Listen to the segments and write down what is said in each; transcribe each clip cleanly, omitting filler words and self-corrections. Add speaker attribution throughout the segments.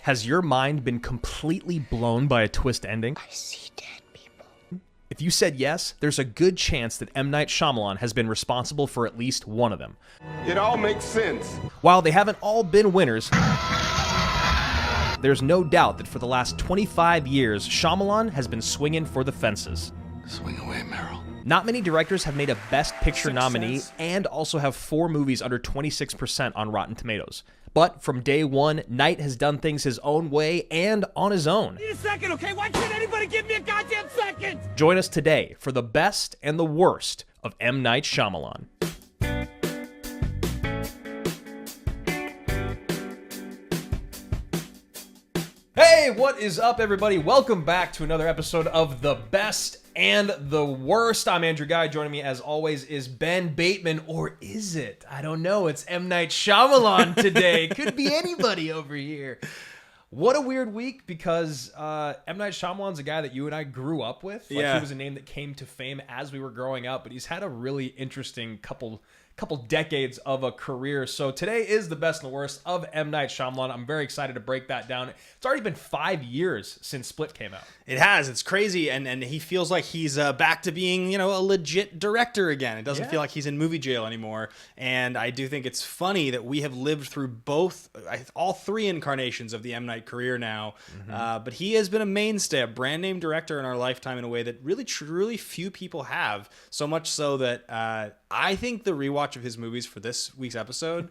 Speaker 1: Has your mind been completely blown by a twist ending?
Speaker 2: I see dead people.
Speaker 1: If you said yes, there's a good chance that M. Night Shyamalan has been responsible for at least one of them.
Speaker 3: It all makes sense.
Speaker 1: While they haven't all been winners, there's no doubt that for the last 25 years, Shyamalan has been swinging for the fences.
Speaker 3: Swing away, Meryl.
Speaker 1: Not many directors have made a Best Picture nominee and also have 4 movies under 26% on Rotten Tomatoes. But from day one, Night has done things his own way and on his own.
Speaker 4: Need a second, okay? Why can't anybody give me a goddamn second?
Speaker 1: Join us today for the best and the worst of M. Night Shyamalan. Hey, what is up, everybody? Welcome back to another episode of The Best and the Worst. I'm Andrew Ghai. Joining me, as always, is Ben Bateman. Or is it? I don't know. It's M. Night Shyamalan today. Could be anybody over here. What a weird week, because M. Night Shyamalan's a guy that you and I grew up with. Like,
Speaker 5: yeah.
Speaker 1: He was a name that came to fame as we were growing up, but he's had a really interesting couple decades of a career. So today is the best and the worst of M. Night Shyamalan. I'm very excited to break that down. It's already been 5 years since Split came out.
Speaker 5: It has. It's crazy, and he feels like he's back to being, a legit director again. It doesn't feel like he's in movie jail anymore. And I do think it's funny that we have lived through all 3 incarnations of the M. Night career now. But he has been a mainstay, a brand name director in our lifetime in a way that really, truly few people have. So much so that I think the rewatch of his movies for this week's episode,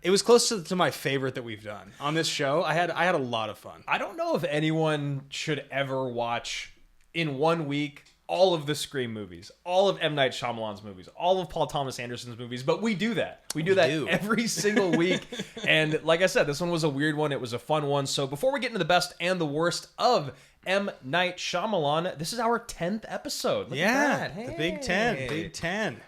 Speaker 5: it was close to my favorite that we've done on this show. I had a lot of fun.
Speaker 1: I don't know if anyone should ever watch in 1 week all of the Scream movies, all of M. Night Shyamalan's movies, all of Paul Thomas Anderson's movies, but we do that. We do that every single week. And like I said, this one was a weird one. It was a fun one. So before we get into the best and the worst of M. Night Shyamalan, this is our 10th episode. Look at that. Hey.
Speaker 5: The Big 10. Big 10.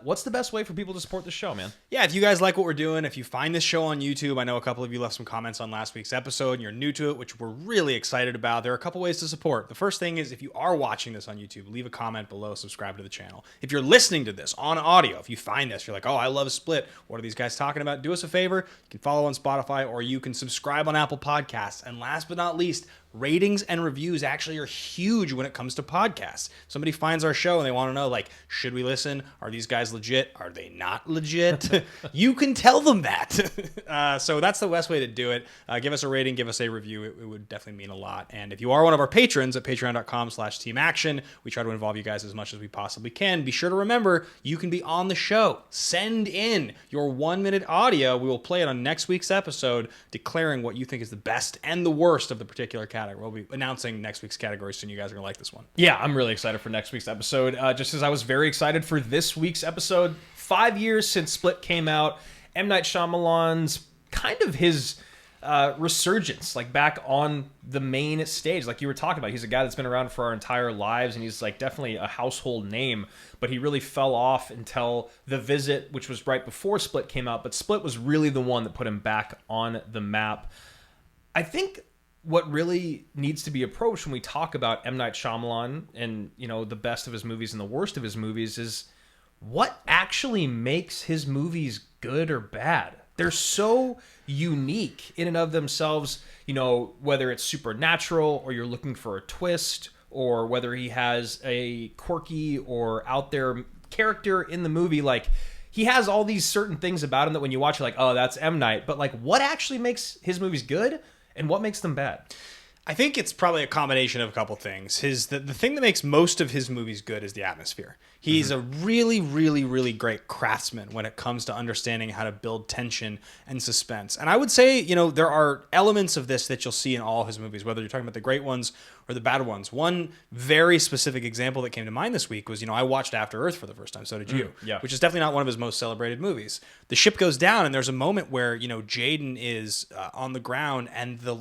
Speaker 1: What's the best way for people to support the show, man?
Speaker 5: Yeah, if you guys like what we're doing, if you find this show on YouTube, I know a couple of you left some comments on last week's episode and you're new to it, which we're really excited about. There are a couple ways to support. The first thing is, if you are watching this on YouTube, leave a comment below, subscribe to the channel. If you're listening to this on audio, if you find this, you're like, oh, I love Split. What are these guys talking about? Do us a favor. You can follow on Spotify, or you can subscribe on Apple Podcasts. And last but not least, ratings and reviews actually are huge when it comes to podcasts. Somebody finds our show and they want to know, like, should we listen? Are these guys legit? Are they not legit? You can tell them that. So that's the best way to do it. Give us a rating, give us a review. It would definitely mean a lot. And if you are one of our patrons at patreon.com/teamaction, we try to involve you guys as much as we possibly can. Be sure to remember, you can be on the show. Send in your 1-minute audio. We will play it on next week's episode, declaring what you think is the best and the worst of the particular category. We'll be announcing next week's category soon. You guys are going to like this one.
Speaker 1: Yeah, I'm really excited for next week's episode. Just as I was very excited for this week's episode. 5 years since Split came out. M. Night Shyamalan's kind of his resurgence, like back on the main stage. Like you were talking about, he's a guy that's been around for our entire lives, and he's like definitely a household name, but he really fell off until The Visit, which was right before Split came out. But Split was really the one that put him back on the map. I think what really needs to be approached when we talk about M. Night Shyamalan and, the best of his movies and the worst of his movies is what actually makes his movies good or bad. They're so unique in and of themselves, whether it's supernatural or you're looking for a twist, or whether he has a quirky or out there character in the movie. Like, he has all these certain things about him that when you watch, you're like, oh, that's M. Night. But like, what actually makes his movies good? And what makes them bad?
Speaker 5: I think it's probably a combination of a couple things. The thing that makes most of his movies good is the atmosphere. He's a really, really, really great craftsman when it comes to understanding how to build tension and suspense. And I would say, there are elements of this that you'll see in all his movies, whether you're talking about the great ones or the bad ones. One very specific example that came to mind this week was, I watched After Earth for the first time. So did you.
Speaker 1: Yeah.
Speaker 5: Which is definitely not one of his most celebrated movies. The ship goes down and there's a moment where, Jaden is on the ground and the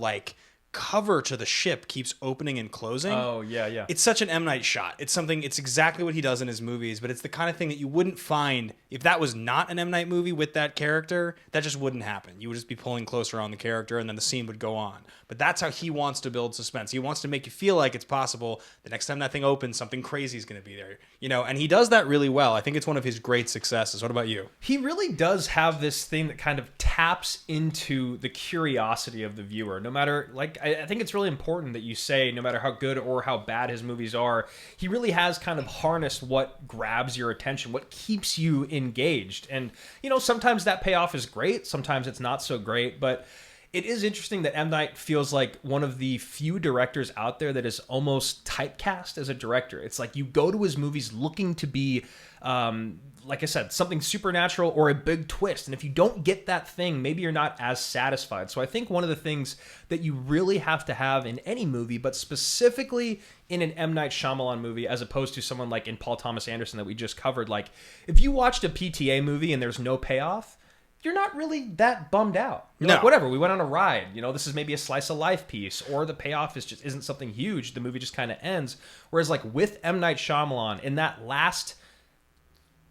Speaker 5: cover to the ship keeps opening and closing.
Speaker 1: Oh, yeah, yeah.
Speaker 5: It's such an M Night shot. It's exactly what he does in his movies, but it's the kind of thing that you wouldn't find if that was not an M Night movie with that character. That just wouldn't happen. You would just be pulling closer on the character, and then the scene would go on. But that's how he wants to build suspense. He wants to make you feel like it's possible. The next time that thing opens, something crazy is going to be there. And he does that really well. I think it's one of his great successes. What about you?
Speaker 1: He really does have this thing that kind of taps into the curiosity of the viewer. No matter, I think it's really important that you say, no matter how good or how bad his movies are, he really has kind of harnessed what grabs your attention, what keeps you engaged. And, sometimes that payoff is great. Sometimes it's not so great. But it is interesting that M. Night feels like one of the few directors out there that is almost typecast as a director. It's like you go to his movies looking to be, like I said, something supernatural or a big twist. And if you don't get that thing, maybe you're not as satisfied. So I think one of the things that you really have to have in any movie, but specifically in an M. Night Shyamalan movie, as opposed to someone like in Paul Thomas Anderson that we just covered, like if you watched a PTA movie and there's no payoff, you're not really that bummed out. You're like, whatever, we went on a ride. This is maybe a slice of life piece, or the payoff isn't something huge. The movie just kind of ends. Whereas like with M. Night Shyamalan, in that last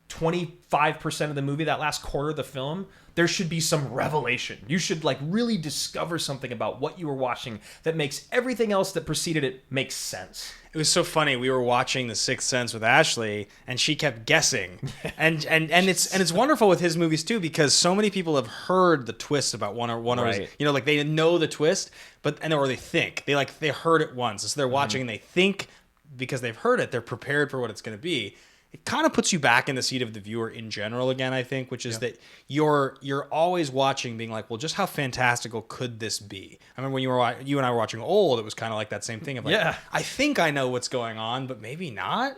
Speaker 1: 25% of the movie, that last quarter of the film, there should be some revelation. You should like really discover something about what you were watching that makes everything else that preceded it make sense.
Speaker 5: It was so funny. We were watching The Sixth Sense with Ashley, and she kept guessing. and it's wonderful with his movies too, because so many people have heard the twist about one or his, like they know the twist, or they think they heard it once, so they're watching and they think because they've heard it, they're prepared for what it's going to be. It kind of puts you back in the seat of the viewer in general again, I think, which is that you're always watching being like, well, just how fantastical could this be? I remember when you and I were watching Old, it was kind of like that same thing of like, I think I know what's going on, but maybe not.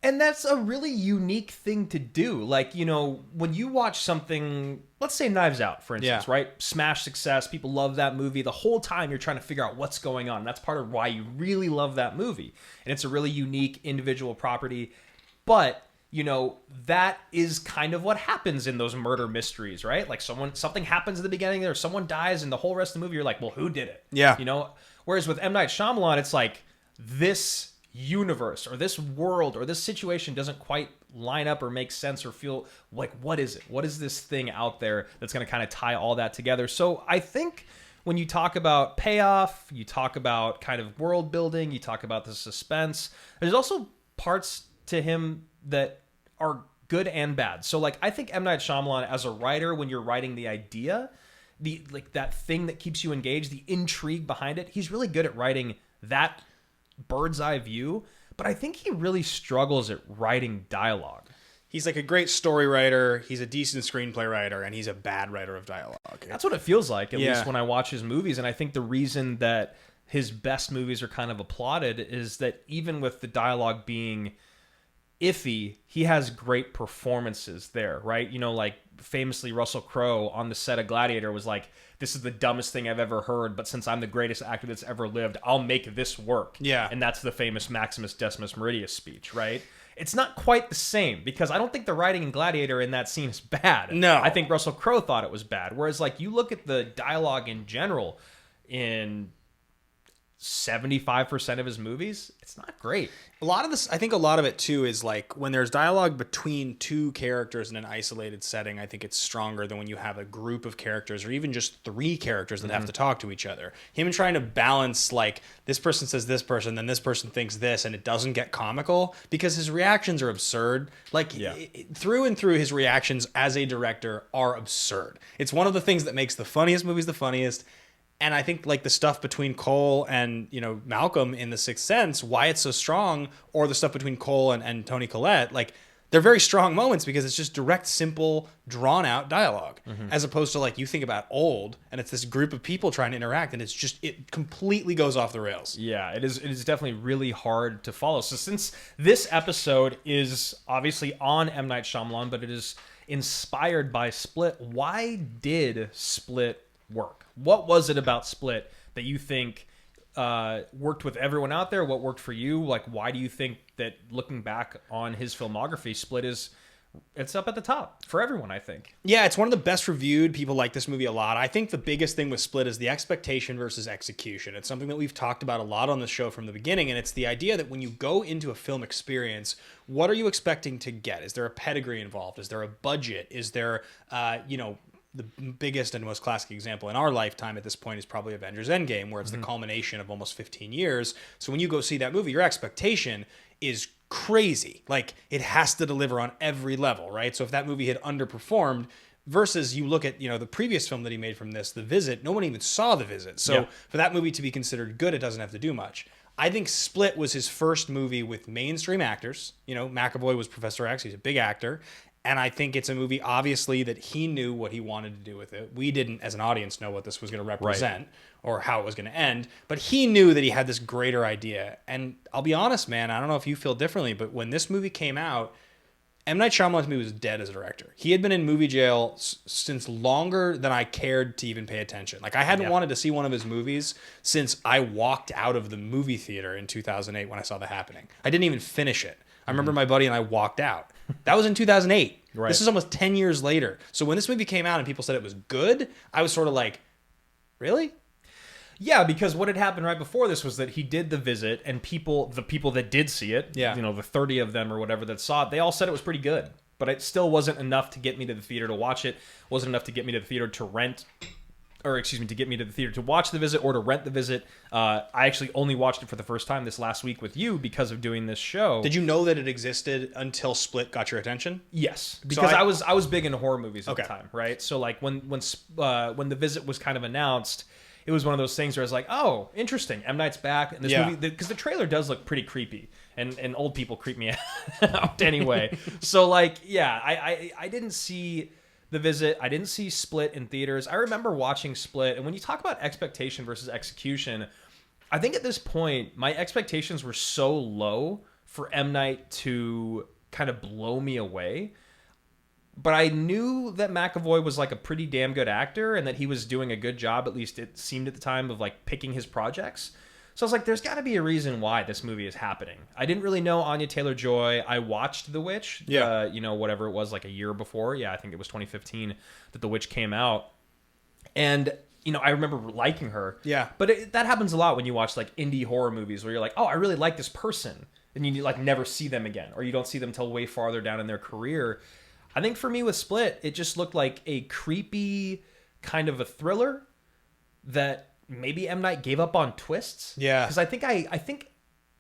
Speaker 1: And that's a really unique thing to do. Like, when you watch something, let's say Knives Out, for instance, right? Smash success. People love that movie. The whole time you're trying to figure out what's going on. That's part of why you really love that movie. And it's a really unique individual property. But, that is kind of what happens in those murder mysteries, right? Like something happens at the beginning there, someone dies, and the whole rest of the movie, you're like, well, who did it?
Speaker 5: Yeah.
Speaker 1: Whereas with M. Night Shyamalan, it's like this universe or this world or this situation doesn't quite line up or make sense or feel like, what is it? What is this thing out there that's going to kind of tie all that together? So I think when you talk about payoff, you talk about kind of world building, you talk about the suspense, there's also parts to him that are good and bad. So like I think M. Night Shyamalan as a writer, when you're writing the idea, that thing that keeps you engaged, the intrigue behind it, he's really good at writing that bird's eye view, but I think he really struggles at writing dialogue.
Speaker 5: He's like a great story writer, he's a decent screenplay writer, and he's a bad writer of dialogue.
Speaker 1: That's what it feels like, at least when I watch his movies. And I think the reason that his best movies are kind of applauded is that even with the dialogue being iffy, he has great performances there, right? Like famously Russell Crowe on the set of Gladiator was like, this is the dumbest thing I've ever heard, but since I'm the greatest actor that's ever lived, I'll make this work. Yeah. And that's the famous Maximus Decimus Meridius speech, right? It's not quite the same, because I don't think the writing in Gladiator in that scene is bad.
Speaker 5: No.
Speaker 1: I think Russell Crowe thought it was bad. Whereas like you look at the dialogue in general in 75% of his movies, it's not great.
Speaker 5: I think a lot of it too is like when there's dialogue between two characters in an isolated setting, I think it's stronger than when you have a group of characters or even just three characters that have to talk to each other. Him trying to balance like this person says this person, then this person thinks this, and it doesn't get comical because his reactions are absurd. Like through and through, his reactions as a director are absurd. It's one of the things that makes the funniest movies the funniest. And I think like the stuff between Cole and, Malcolm in The Sixth Sense, why it's so strong, or the stuff between Cole and Toni Collette, like they're very strong moments because it's just direct, simple, drawn out dialogue, as opposed to like you think about Old and it's this group of people trying to interact and it completely goes off the rails.
Speaker 1: Yeah, it is definitely really hard to follow. So since this episode is obviously on M. Night Shyamalan, but it is inspired by Split, why did Split work? What was it about Split that you think worked with everyone out there? What worked for you? Like, why do you think that looking back on his filmography, Split is it's up at the top for everyone, I think.
Speaker 5: Yeah, it's one of the best reviewed. People like this movie a lot. I think the biggest thing with Split is the expectation versus execution. It's something that we've talked about a lot on the show from the beginning, and it's the idea that when you go into a film experience, what are you expecting to get? Is there a pedigree involved? Is there a budget? Is there, the biggest and most classic example in our lifetime at this point is probably Avengers Endgame, where it's the culmination of almost 15 years. So when you go see that movie, your expectation is crazy. Like, it has to deliver on every level, right? So if that movie had underperformed versus you look at, the previous film that he made from this, The Visit, no one even saw The Visit. So for that movie to be considered good, it doesn't have to do much. I think Split was his first movie with mainstream actors. McAvoy was Professor X. He's a big actor. And I think it's a movie, obviously, that he knew what he wanted to do with it. We didn't, as an audience, know what this was going to represent or how it was going to end. But he knew that he had this greater idea. And I'll be honest, man, I don't know if you feel differently, but when this movie came out, M. Night Shyamalan to me was dead as a director. He had been in movie jail since longer than I cared to even pay attention. Like, I hadn't wanted to see one of his movies since I walked out of the movie theater in 2008 when I saw The Happening. I didn't even finish it. I remember my buddy and I walked out. That was in 2008. Right. This is almost 10 years later. So when this movie came out and people said it was good, I was sort of like, really?
Speaker 1: Yeah, because what had happened right before this was that he did The Visit, and the people that did see it, the 30 of them or whatever that saw it, they all said it was pretty good. But it still wasn't enough to get me to the theater to watch it. Wasn't enough to get me to the theater to to get me to the theater to watch The Visit or to rent The Visit. I actually only watched it for the first time this last week with you because of doing this show.
Speaker 5: Did you know that it existed until Split got your attention?
Speaker 1: Yes, because I was big into horror movies at the time, right? So like when The Visit was kind of announced, it was one of those things where I was like, oh, interesting, M. Night's back, and this movie, because the trailer does look pretty creepy, and old people creep me out anyway. So like, I didn't see The Visit. I didn't see Split in theaters. I remember watching Split, and when you talk about expectation versus execution, I think at this point, my expectations were so low for M. Night to kind of blow me away. But I knew that McAvoy was like a pretty damn good actor and that he was doing a good job, at least it seemed at the time, of like picking his projects. So I was like, there's got to be a reason why this movie is happening. I didn't really know Anya Taylor-Joy. I watched The Witch, whatever it was, like a year before. Yeah, I think it was 2015 that The Witch came out. And, I remember liking her.
Speaker 5: Yeah.
Speaker 1: But that happens a lot when you watch like indie horror movies where you're like, oh, I really like this person. And you like never see them again, or you don't see them till way farther down in their career. I think for me with Split, it just looked like a creepy kind of a thriller that maybe M. Night gave up on twists.
Speaker 5: Yeah.
Speaker 1: Because I think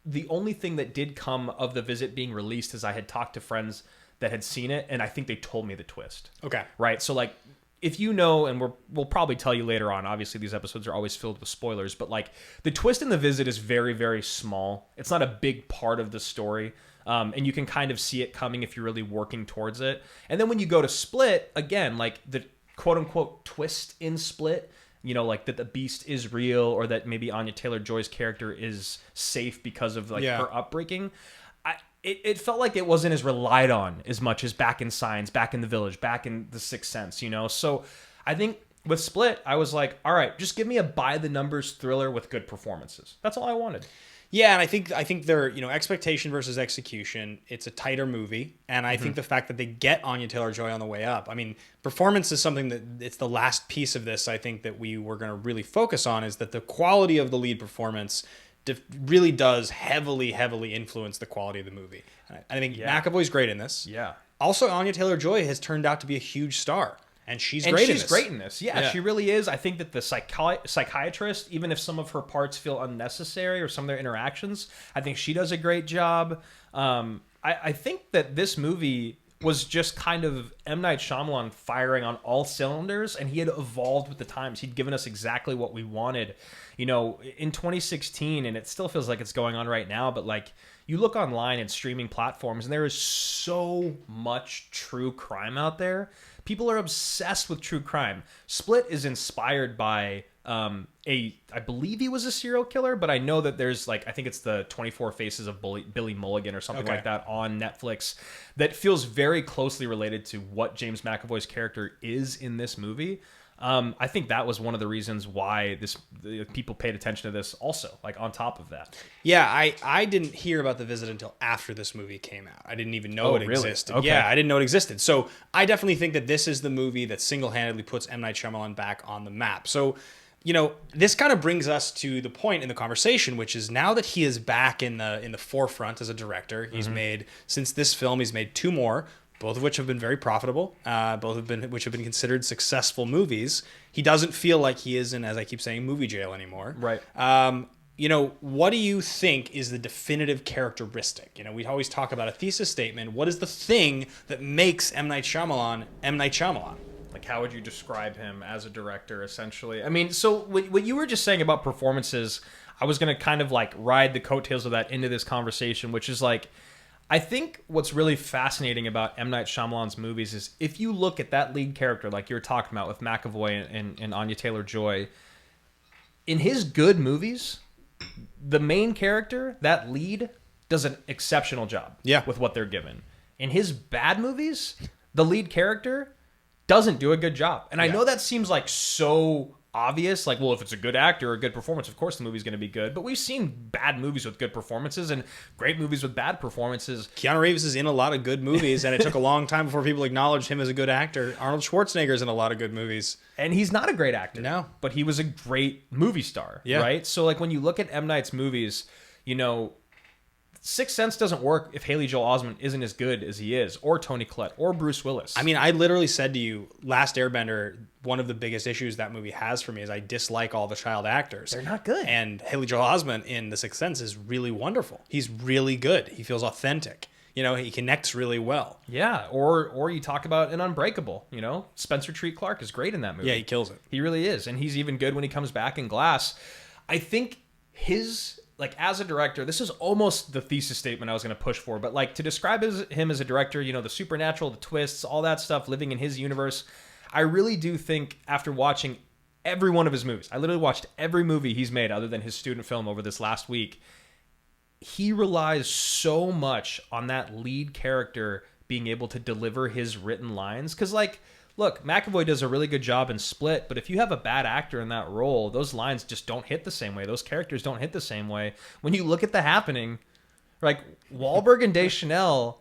Speaker 1: the only thing that did come of The Visit being released is I had talked to friends that had seen it, and I think they told me the twist.
Speaker 5: Okay.
Speaker 1: Right? So like, if you know, and we'll probably tell you later on, obviously these episodes are always filled with spoilers, but like the twist in The Visit is very, very small. It's not a big part of the story. And you can kind of see it coming if you're really working towards it. And then when you go to Split, again, like the quote-unquote twist in Split, like that the Beast is real, or that maybe Anya Taylor-Joy's character is safe because of like her upbreaking. It felt like it wasn't as relied on as much as back in Signs, back in The Village, back in The Sixth Sense, So I think with Split, I was like, all right, just give me a by-the-numbers thriller with good performances. That's all I wanted.
Speaker 5: Yeah, and I think they're, expectation versus execution. It's a tighter movie, and I think the fact that they get Anya Taylor-Joy on the way up. I mean, performance is something that it's the last piece of this. I think that we were going to really focus on is that the quality of the lead performance really does heavily influence the quality of the movie. I think McAvoy's great in this.
Speaker 1: Yeah.
Speaker 5: Also, Anya Taylor-Joy has turned out to be a huge star. And she's great in this.
Speaker 1: Yeah, she really is. I think that the psychiatrist, even if some of her parts feel unnecessary or some of their interactions, I think she does a great job. I think that this movie was just kind of M. Night Shyamalan firing on all cylinders, and he had evolved with the times. He'd given us exactly what we wanted. In 2016, and it still feels like it's going on right now, but like you look online and streaming platforms, and there is so much true crime out there. People are obsessed with true crime. Split is inspired by I believe he was a serial killer, but I know that there's I think it's the 24 Faces of Billy Mulligan or something like that on Netflix that feels very closely related to what James McAvoy's character is in this movie. I think that was one of the reasons why people paid attention to this also, like on top of that.
Speaker 5: Yeah, I didn't hear about The Visit until after this movie came out. I didn't even know it
Speaker 1: really?
Speaker 5: existed.
Speaker 1: Okay.
Speaker 5: Yeah, I didn't know it existed. So I definitely think that this is the movie that single-handedly puts M. Night Shyamalan back on the map. So, this kind of brings us to the point in the conversation, which is now that he is back in the forefront as a director, he's made, since this film, he's made 2 more, both of which have been very profitable, which have been considered successful movies. He doesn't feel like he is in, as I keep saying, movie jail anymore.
Speaker 1: Right.
Speaker 5: What do you think is the definitive characteristic? We always talk about a thesis statement. What is the thing that makes M. Night Shyamalan M. Night Shyamalan?
Speaker 1: Like, how would you describe him as a director, essentially? I mean, so what you were just saying about performances, I was going to kind of like ride the coattails of that into this conversation, which is like, I think what's really fascinating about M. Night Shyamalan's movies is if you look at that lead character, like you were talking about with McAvoy and Anya Taylor-Joy, in his good movies, the main character, that lead, does an exceptional job with what they're given. In his bad movies, the lead character doesn't do a good job. And I know that seems like so obvious, like, well, if it's a good actor or a good performance, of course the movie's going to be good. But we've seen bad movies with good performances and great movies with bad performances.
Speaker 5: Keanu Reeves is in a lot of good movies, and it took a long time before people acknowledged him as a good actor. Arnold Schwarzenegger's in a lot of good movies.
Speaker 1: And he's not a great actor.
Speaker 5: No.
Speaker 1: But he was a great movie star, right? So, like, when you look at M. Night's movies, Sixth Sense doesn't work if Haley Joel Osment isn't as good as he is, or Toni Collette, or Bruce Willis.
Speaker 5: I mean, I literally said to you, Last Airbender, one of the biggest issues that movie has for me is I dislike all the child actors.
Speaker 1: They're not good.
Speaker 5: And Haley Joel Osment in The Sixth Sense is really wonderful. He's really good. He feels authentic. He connects really well.
Speaker 1: Yeah, or you talk about an Unbreakable, Spencer Treat Clark is great in that movie.
Speaker 5: Yeah, he kills it.
Speaker 1: He really is, and he's even good when he comes back in Glass. I think as a director, this is almost the thesis statement I was going to push for, but like to describe him as a director, the supernatural, the twists, all that stuff, living in his universe, I really do think after watching every one of his movies, I literally watched every movie he's made other than his student film over this last week, he relies so much on that lead character being able to deliver his written lines. Because, like, look, McAvoy does a really good job in Split, but if you have a bad actor in that role, those lines just don't hit the same way. Those characters don't hit the same way. When you look at The Happening, like, Wahlberg and Deschanel,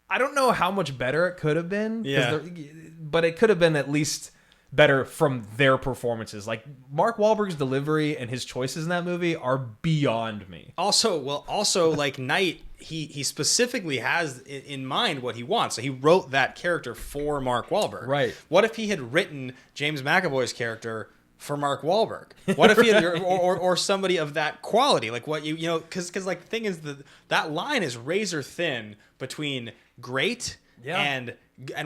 Speaker 1: I don't know how much better it could have been, but it could have been at least better from their performances. Like, Mark Wahlberg's delivery and his choices in that movie are beyond me.
Speaker 5: Also, like Night, he specifically has in mind what he wants. So he wrote that character for Mark Wahlberg.
Speaker 1: Right.
Speaker 5: What if he had written James McAvoy's character for Mark Wahlberg? What if he had, or somebody of that quality? Like, what because like the thing is that line is razor thin between great and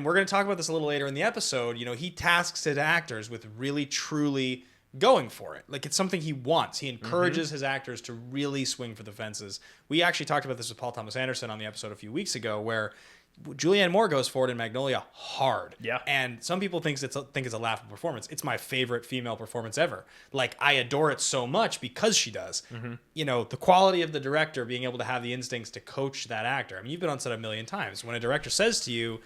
Speaker 5: we're going to talk about this a little later in the episode. He tasks his actors with really truly going for it. Like, it's something he wants. He encourages his actors to really swing for the fences. We actually talked about this with Paul Thomas Anderson on the episode a few weeks ago, where Julianne Moore goes for it in Magnolia hard. Yeah. And some people think it's a laughable performance. It's my favorite female performance ever. Like, I adore it so much because she does. The quality of the director being able to have the instincts to coach that actor. I mean, you've been on set a million times. When a director says to you,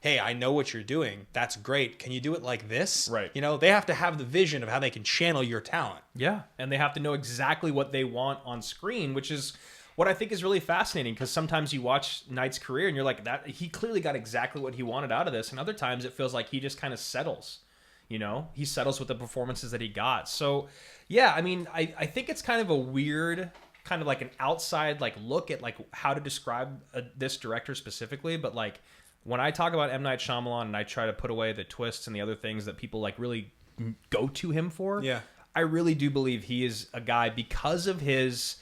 Speaker 5: hey, I know what you're doing. That's great. Can you do it like this?
Speaker 1: Right.
Speaker 5: They have to have the vision of how they can channel your talent.
Speaker 1: Yeah. And they have to know exactly what they want on screen, which is what I think is really fascinating, because sometimes you watch Night's career and you're like, that he clearly got exactly what he wanted out of this. And other times it feels like he just kind of settles. He settles with the performances that he got. So, yeah, I mean, I think it's kind of a weird, kind of like an outside look at how to describe this director specifically. But when I talk about M. Night Shyamalan and I try to put away the twists and the other things that people really go to him for, I really do believe he is a guy, because of his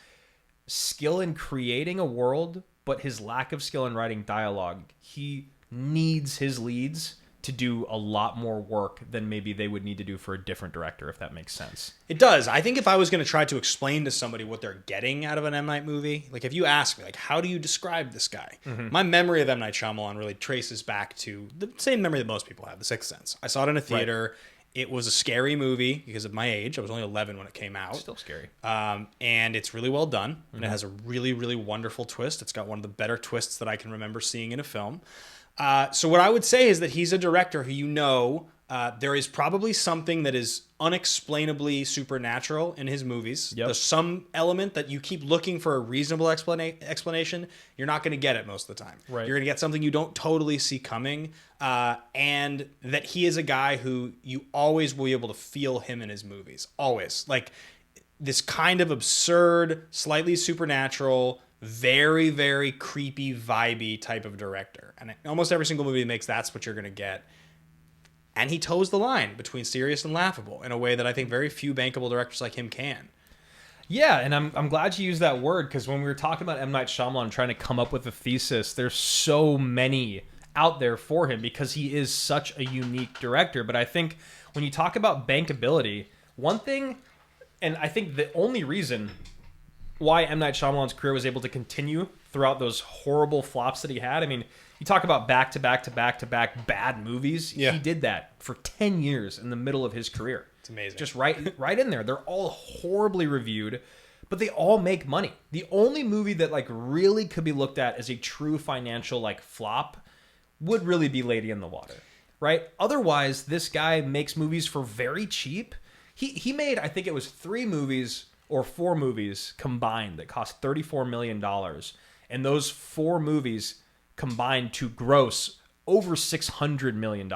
Speaker 1: skill in creating a world, but his lack of skill in writing dialogue. He needs his leads to do a lot more work than maybe they would need to do for a different director, if that makes sense.
Speaker 5: It does. I think if I was going to try to explain to somebody what they're getting out of an M. Night movie, like if you ask me, how do you describe this guy? My memory of M. Night Shyamalan really traces back to the same memory that most people have, The Sixth Sense. I saw it in a theater. Right. It was a scary movie because of my age. I was only 11 when it came out.
Speaker 1: Still scary.
Speaker 5: And it's really well done. And it has a really, really wonderful twist. It's got one of the better twists that I can remember seeing in a film. So what I would say is that he's a director who There is probably something that is unexplainably supernatural in his movies.
Speaker 1: Yep.
Speaker 5: There's some element that you keep looking for a reasonable explanation. You're not going to get it most of the time.
Speaker 1: Right.
Speaker 5: You're going to get something you don't totally see coming. And that he is a guy who you always will be able to feel him in his movies. Always. Like this kind of absurd, slightly supernatural, very, very creepy, vibey type of director. And almost every single movie he makes, that's what you're going to get. And he toes the line between serious and laughable in a way that I think very few bankable directors like him can.
Speaker 1: Yeah, and I'm glad you used that word, because when we were talking about M. Night Shyamalan trying to come up with a thesis, there's so many out there for him because he is such a unique director. But I think when you talk about bankability, one thing, and I think the only reason why M. Night Shyamalan's career was able to continue throughout those horrible flops that he had, I mean, you talk about back-to-back bad movies.
Speaker 5: Yeah.
Speaker 1: He did that for 10 years in the middle of his career.
Speaker 5: It's amazing.
Speaker 1: Just right in there. They're all horribly reviewed, but they all make money. The only movie that like really could be looked at as a true financial like flop would really be Lady in the Water, right? Otherwise, this guy makes movies for very cheap. He made, I think it was 3 movies or 4 movies combined that cost $34 million. And those 4 movies combined to gross over $600 million,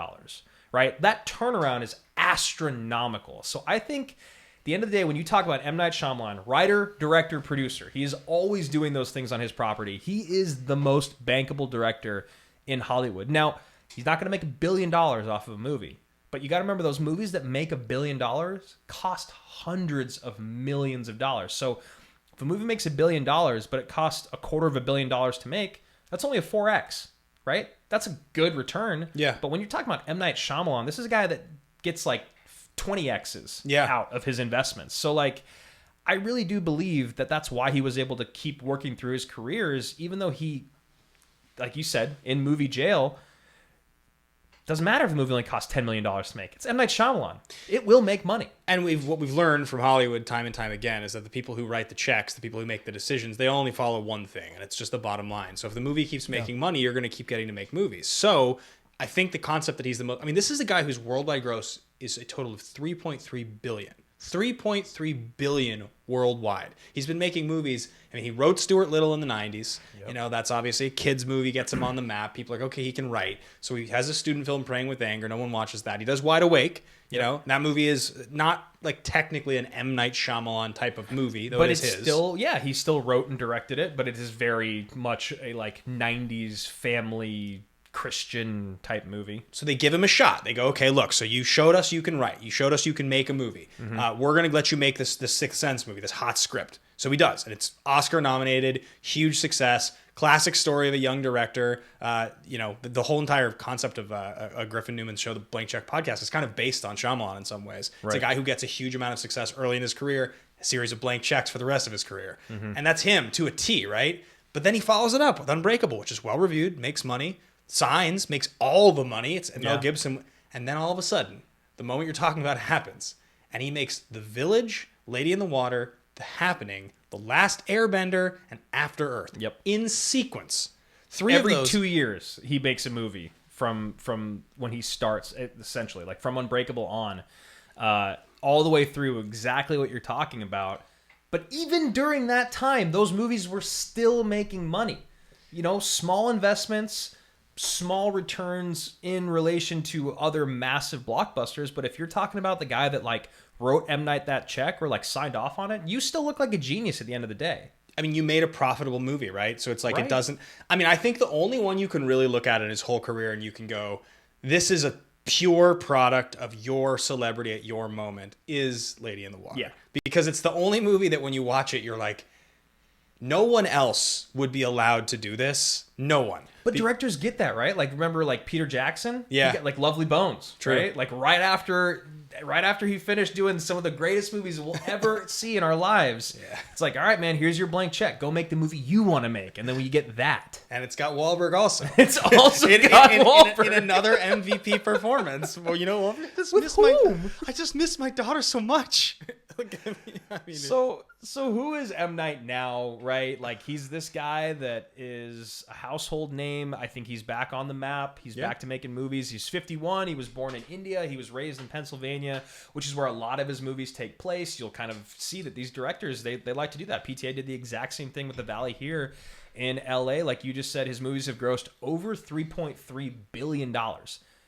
Speaker 1: right? That turnaround is astronomical. So I think at the end of the day, when you talk about M. Night Shyamalan, writer, director, producer, he is always doing those things on his property. He is the most bankable director in Hollywood. Now, he's not going to make $1 billion off of a movie, but you got to remember those movies that make $1 billion cost hundreds of millions of dollars. So if a movie makes $1 billion, but it costs $250 million to make, that's only a 4x, right? That's a good return.
Speaker 5: Yeah.
Speaker 1: But when you're talking about M. Night Shyamalan, this is a guy that gets like 20x's out of his investments. So like, I really do believe that that's why he was able to keep working through his careers, even though he, like you said, in movie jail. Doesn't matter if the movie only costs $10 million to make. It's M. Night Shyamalan. It will make money.
Speaker 5: And what we've learned from Hollywood time and time again is that the people who write the checks, the people who make the decisions, they only follow one thing, and it's just the bottom line. So if the movie keeps making money, you're going to keep getting to make movies. So I think the concept that he's the most... I mean, this is a guy whose worldwide gross is a total of $3.3 billion. $3.3 billion worldwide. He's been making movies. I mean, he wrote Stuart Little in the 90s. Yep. You know, that's obviously a kid's movie, gets him on the map. People are like, okay, he can write. So he has a student film, Praying with Anger. No one watches that. He does Wide Awake. You know, that movie is not like technically an M. Night Shyamalan type of movie, though
Speaker 1: but
Speaker 5: it's
Speaker 1: it's
Speaker 5: his.
Speaker 1: Still, yeah, he still wrote and directed it, but it is very much a like 90s family Christian type movie.
Speaker 5: So they give him a shot. They go, okay, look, so you showed us you can write. You showed us you can make a movie. We're going to let you make this Sixth Sense movie, this hot script. So he does. And it's Oscar nominated, huge success, classic story of a young director. You know, the whole entire concept of Griffin Newman's show, the Blank Check podcast, is kind of based on Shyamalan in some ways. Right. It's a guy who gets a huge amount of success early in his career, a series of blank checks for the rest of his career. And that's him to a T, right? But then he follows it up with Unbreakable, which is well-reviewed, makes money. Signs, makes all the money. It's Mel Gibson. And then all of a sudden, the moment you're talking about happens. And he makes The Village, Lady in the Water, The Happening, The Last Airbender, and After Earth.
Speaker 1: Yep.
Speaker 5: In sequence.
Speaker 1: Every 2 years, he makes a movie from when he starts, essentially. Like from Unbreakable on, all the way through exactly what you're talking about. But even during that time, those movies were still making money. You know, small investments, small returns in relation to other massive blockbusters. But if you're talking about the guy that like wrote M. Night that check or like signed off on it, you still look like a genius at the end of the day.
Speaker 5: I mean, you made a profitable movie, right? So it's like It doesn't... I mean, I think the only one you can really look at in his whole career and you can go, this is a pure product of your celebrity at your moment is Lady in the Water.
Speaker 1: Yeah.
Speaker 5: Because it's the only movie that when you watch it, you're like, no one else would be allowed to do this. No one.
Speaker 1: But directors get that, right? Like, remember, like, Peter Jackson?
Speaker 5: Yeah.
Speaker 1: He got, like, Lovely Bones,
Speaker 5: True.
Speaker 1: right? Like, right after right after he finished doing some of the greatest movies we'll ever see in our lives.
Speaker 5: Yeah.
Speaker 1: It's like, all right, man, here's your blank check. Go make the movie you want to make. And then we get that.
Speaker 5: And it's got Wahlberg also.
Speaker 1: It's also got Wahlberg.
Speaker 5: In another MVP performance. Well, you know, I just miss my daughter so much.
Speaker 1: So who is M. Night now, right? Like, he's this guy that is a household name. I think he's back on the map. He's back to making movies. He's 51. He was born in India. He was raised in Pennsylvania, which is where a lot of his movies take place. You'll kind of see that these directors, they like to do that. PTA did the exact same thing with The Valley here in LA. Like you just said, his movies have grossed over $3.3 billion.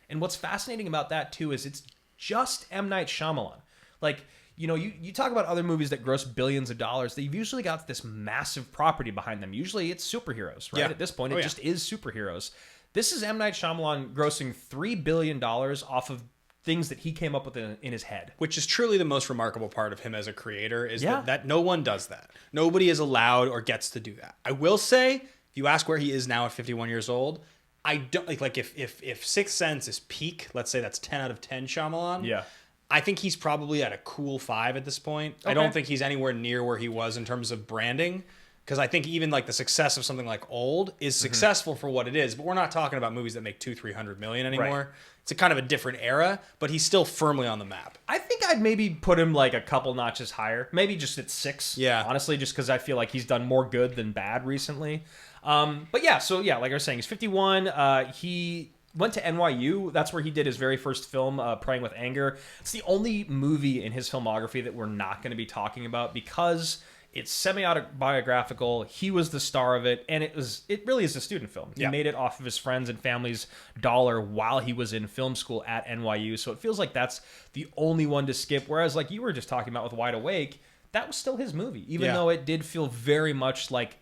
Speaker 1: And what's fascinating about that, too, is it's just M. Night Shyamalan. Like, you know, you talk about other movies that gross billions of dollars. They've usually got this massive property behind them. Usually it's superheroes, right?
Speaker 5: Yeah.
Speaker 1: At this point, it just is superheroes. This is M. Night Shyamalan grossing $3 billion off of things that he came up with in his head.
Speaker 5: Which is truly the most remarkable part of him as a creator, is that no one does that. Nobody is allowed or gets to do that. I will say, if you ask where he is now at 51 years old, I don't like if Sixth Sense is peak, let's say that's 10 out of 10 Shyamalan.
Speaker 1: Yeah.
Speaker 5: I think he's probably at a cool 5 at this point.
Speaker 1: Okay.
Speaker 5: I don't think he's anywhere near where he was in terms of branding, because I think even like the success of something like Old is successful for what it is, but we're not talking about movies that make 200-300 million anymore.
Speaker 1: Right.
Speaker 5: It's a kind of a different era, but he's still firmly on the map.
Speaker 1: I think I'd maybe put him like a couple notches higher, maybe just at 6.
Speaker 5: Yeah.
Speaker 1: Honestly, just because I feel like he's done more good than bad recently. But yeah, so yeah, like I was saying, he's 51. He went to NYU. That's where he did his very first film, Praying with Anger. It's the only movie in his filmography that we're not going to be talking about because it's semi-autobiographical. He was the star of it, and it really is a student film. He made it off of his friends and family's dollar while he was in film school at NYU, so it feels like that's the only one to skip, whereas like you were just talking about with Wide Awake, that was still his movie, even though it did feel very much like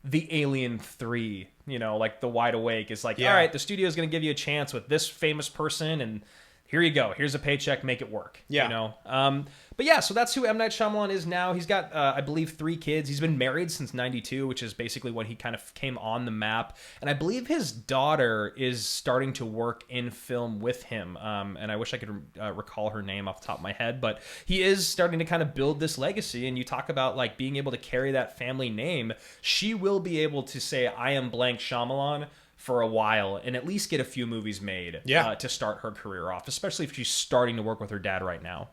Speaker 1: the Alien 3, you know, like the Wide Awake is like, all right, the studio is going to give you a chance with this famous person, and here you go. Here's a paycheck. Make it work.
Speaker 5: Yeah.
Speaker 1: You know? But yeah, so that's who M. Night Shyamalan is now. He's got, I believe, 3 kids. He's been married since 92, which is basically when he kind of came on the map. And I believe his daughter is starting to work in film with him. And I wish I could recall her name off the top of my head. But he is starting to kind of build this legacy. And you talk about like being able to carry that family name. She will be able to say, I am blank Shyamalan for a while and at least get a few movies made to start her career off, especially if she's starting to work with her dad right now.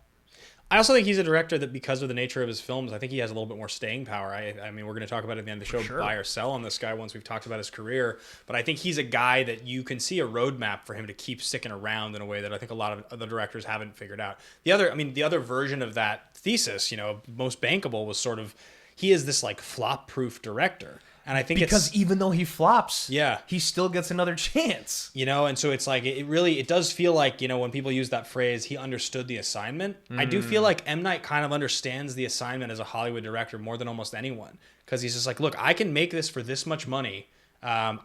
Speaker 5: I also think he's a director that, because of the nature of his films, I think he has a little bit more staying power. I mean, we're going to talk about it at the end of the show, buy or sell on this guy once we've talked about his career. But I think he's a guy that you can see a roadmap for him to keep sticking around in a way that I think a lot of other directors haven't figured out. The other version of that thesis, you know, most bankable, was sort of, he is this like flop-proof director. And I think
Speaker 1: because even though he flops,
Speaker 5: yeah,
Speaker 1: he still gets another chance.
Speaker 5: You know, and so it's like it does feel like, you know, when people use that phrase, he understood the assignment. I do feel like M. Night kind of understands the assignment as a Hollywood director more than almost anyone, because he's just like, look, I can make this for this much money. And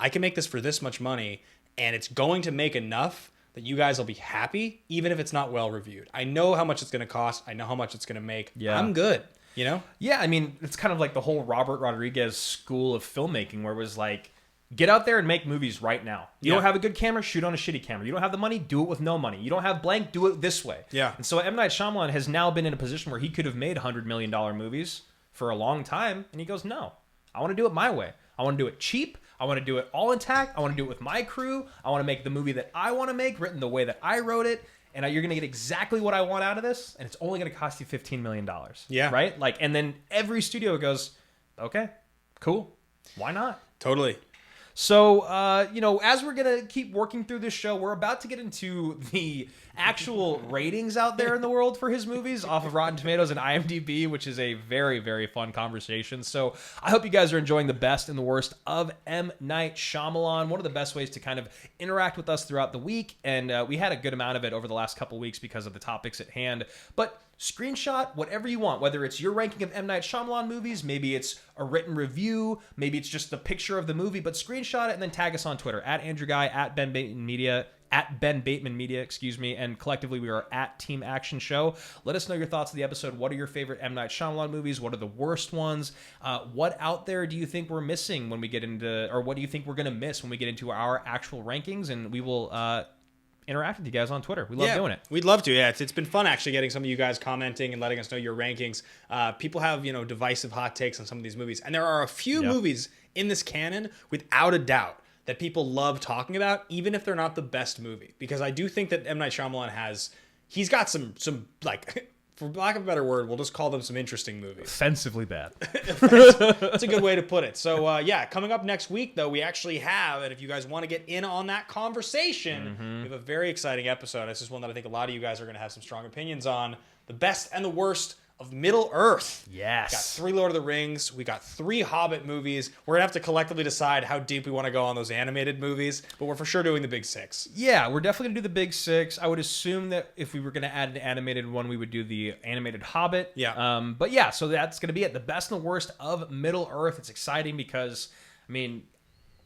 Speaker 5: it's going to make enough that you guys will be happy, even if it's not well reviewed. I know how much it's going to cost. I know how much it's going to make.
Speaker 1: Yeah.
Speaker 5: I'm good. You know?
Speaker 1: Yeah, I mean, it's kind of like the whole Robert Rodriguez school of filmmaking, where it was like, get out there and make movies right now. You don't have a good camera, shoot on a shitty camera. You don't have the money, do it with no money. You don't have blank, do it this way.
Speaker 5: Yeah.
Speaker 1: And so M. Night Shyamalan has now been in a position where he could have made $100 million movies for a long time, and he goes, no, I want to do it my way. I want to do it cheap. I want to do it all intact. I want to do it with my crew. I want to make the movie that I want to make, written the way that I wrote it. And you're going to get exactly what I want out of this, and it's only going to cost you $15 million.
Speaker 5: Yeah.
Speaker 1: Right? Like, and then every studio goes, okay, cool. Why not?
Speaker 5: Totally.
Speaker 1: So, you know, as we're going to keep working through this show, we're about to get into the actual ratings out there in the world for his movies off of Rotten Tomatoes and IMDb, which is a very, very fun conversation. So I hope you guys are enjoying the best and the worst of M. Night Shyamalan. One of the best ways to kind of interact with us throughout the week. And we had a good amount of it over the last couple weeks because of the topics at hand. But screenshot whatever you want, whether it's your ranking of M. Night Shyamalan movies, maybe it's a written review, maybe it's just the picture of the movie, but screenshot it and then tag us on Twitter at Andrew Ghai, at Ben Bateman Media, at Ben Bateman Media, excuse me, and collectively we are at Team Action Show. Let us know your thoughts of the episode. What are your favorite M. Night Shyamalan movies? What are the worst ones? What out there do you think we're missing when we get into, or what do you think we're going to miss when we get into our actual rankings? And we will interact with you guys on Twitter. We love doing it.
Speaker 5: We'd love to. Yeah, it's been fun actually getting some of you guys commenting and letting us know your rankings. People have divisive hot takes on some of these movies, and there are a few movies in this canon without a doubt that people love talking about, even if they're not the best movie. Because I do think that M Night Shyamalan he's got some like, for lack of a better word, we'll just call them some interesting movies.
Speaker 1: Offensively bad.
Speaker 5: That's a good way to put it. So, coming up next week, though, we actually have, and if you guys want to get in on that conversation, we have a very exciting episode. This is one that I think a lot of you guys are going to have some strong opinions on. The best and the worst of Middle Earth.
Speaker 1: Yes.
Speaker 5: Got 3 Lord of the Rings. We got 3 Hobbit movies. We're going to have to collectively decide how deep we want to go on those animated movies, but we're for sure doing the big 6.
Speaker 1: Yeah, we're definitely going to do the big 6. I would assume that if we were going to add an animated one, we would do the animated Hobbit.
Speaker 5: Yeah.
Speaker 1: But yeah, so that's going to be it. The best and the worst of Middle Earth. It's exciting because, I mean,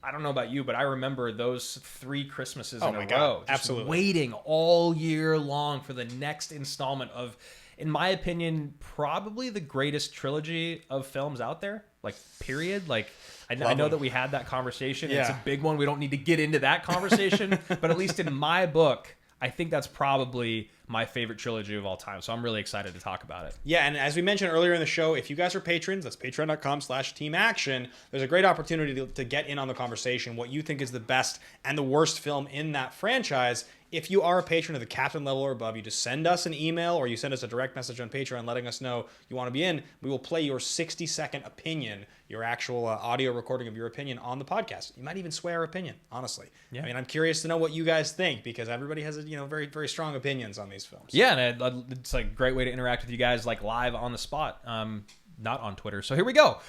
Speaker 1: I don't know about you, but I remember those 3 Christmases in a row. Just
Speaker 5: absolutely.
Speaker 1: Waiting all year long for the next installment of, in my opinion, probably the greatest trilogy of films out there. Like, period. Like, I know that we had that conversation.
Speaker 5: Yeah.
Speaker 1: It's a big one. We don't need to get into that conversation. But at least in my book, I think that's probably my favorite trilogy of all time. So I'm really excited to talk about it.
Speaker 5: Yeah, and as we mentioned earlier in the show, if you guys are patrons, that's patreon.com/teamaction, there's a great opportunity to get in on the conversation, what you think is the best and the worst film in that franchise. If you are a patron of the captain level or above, you just send us an email or you send us a direct message on Patreon letting us know you want to be in. We will play your 60-second opinion, your actual audio recording of your opinion on the podcast. You might even sway our opinion, honestly. Yeah. I mean, I'm curious to know what you guys think because everybody has very, very strong opinions on these films.
Speaker 1: Yeah, and it's like a great way to interact with you guys like live on the spot, not on Twitter. So here we go.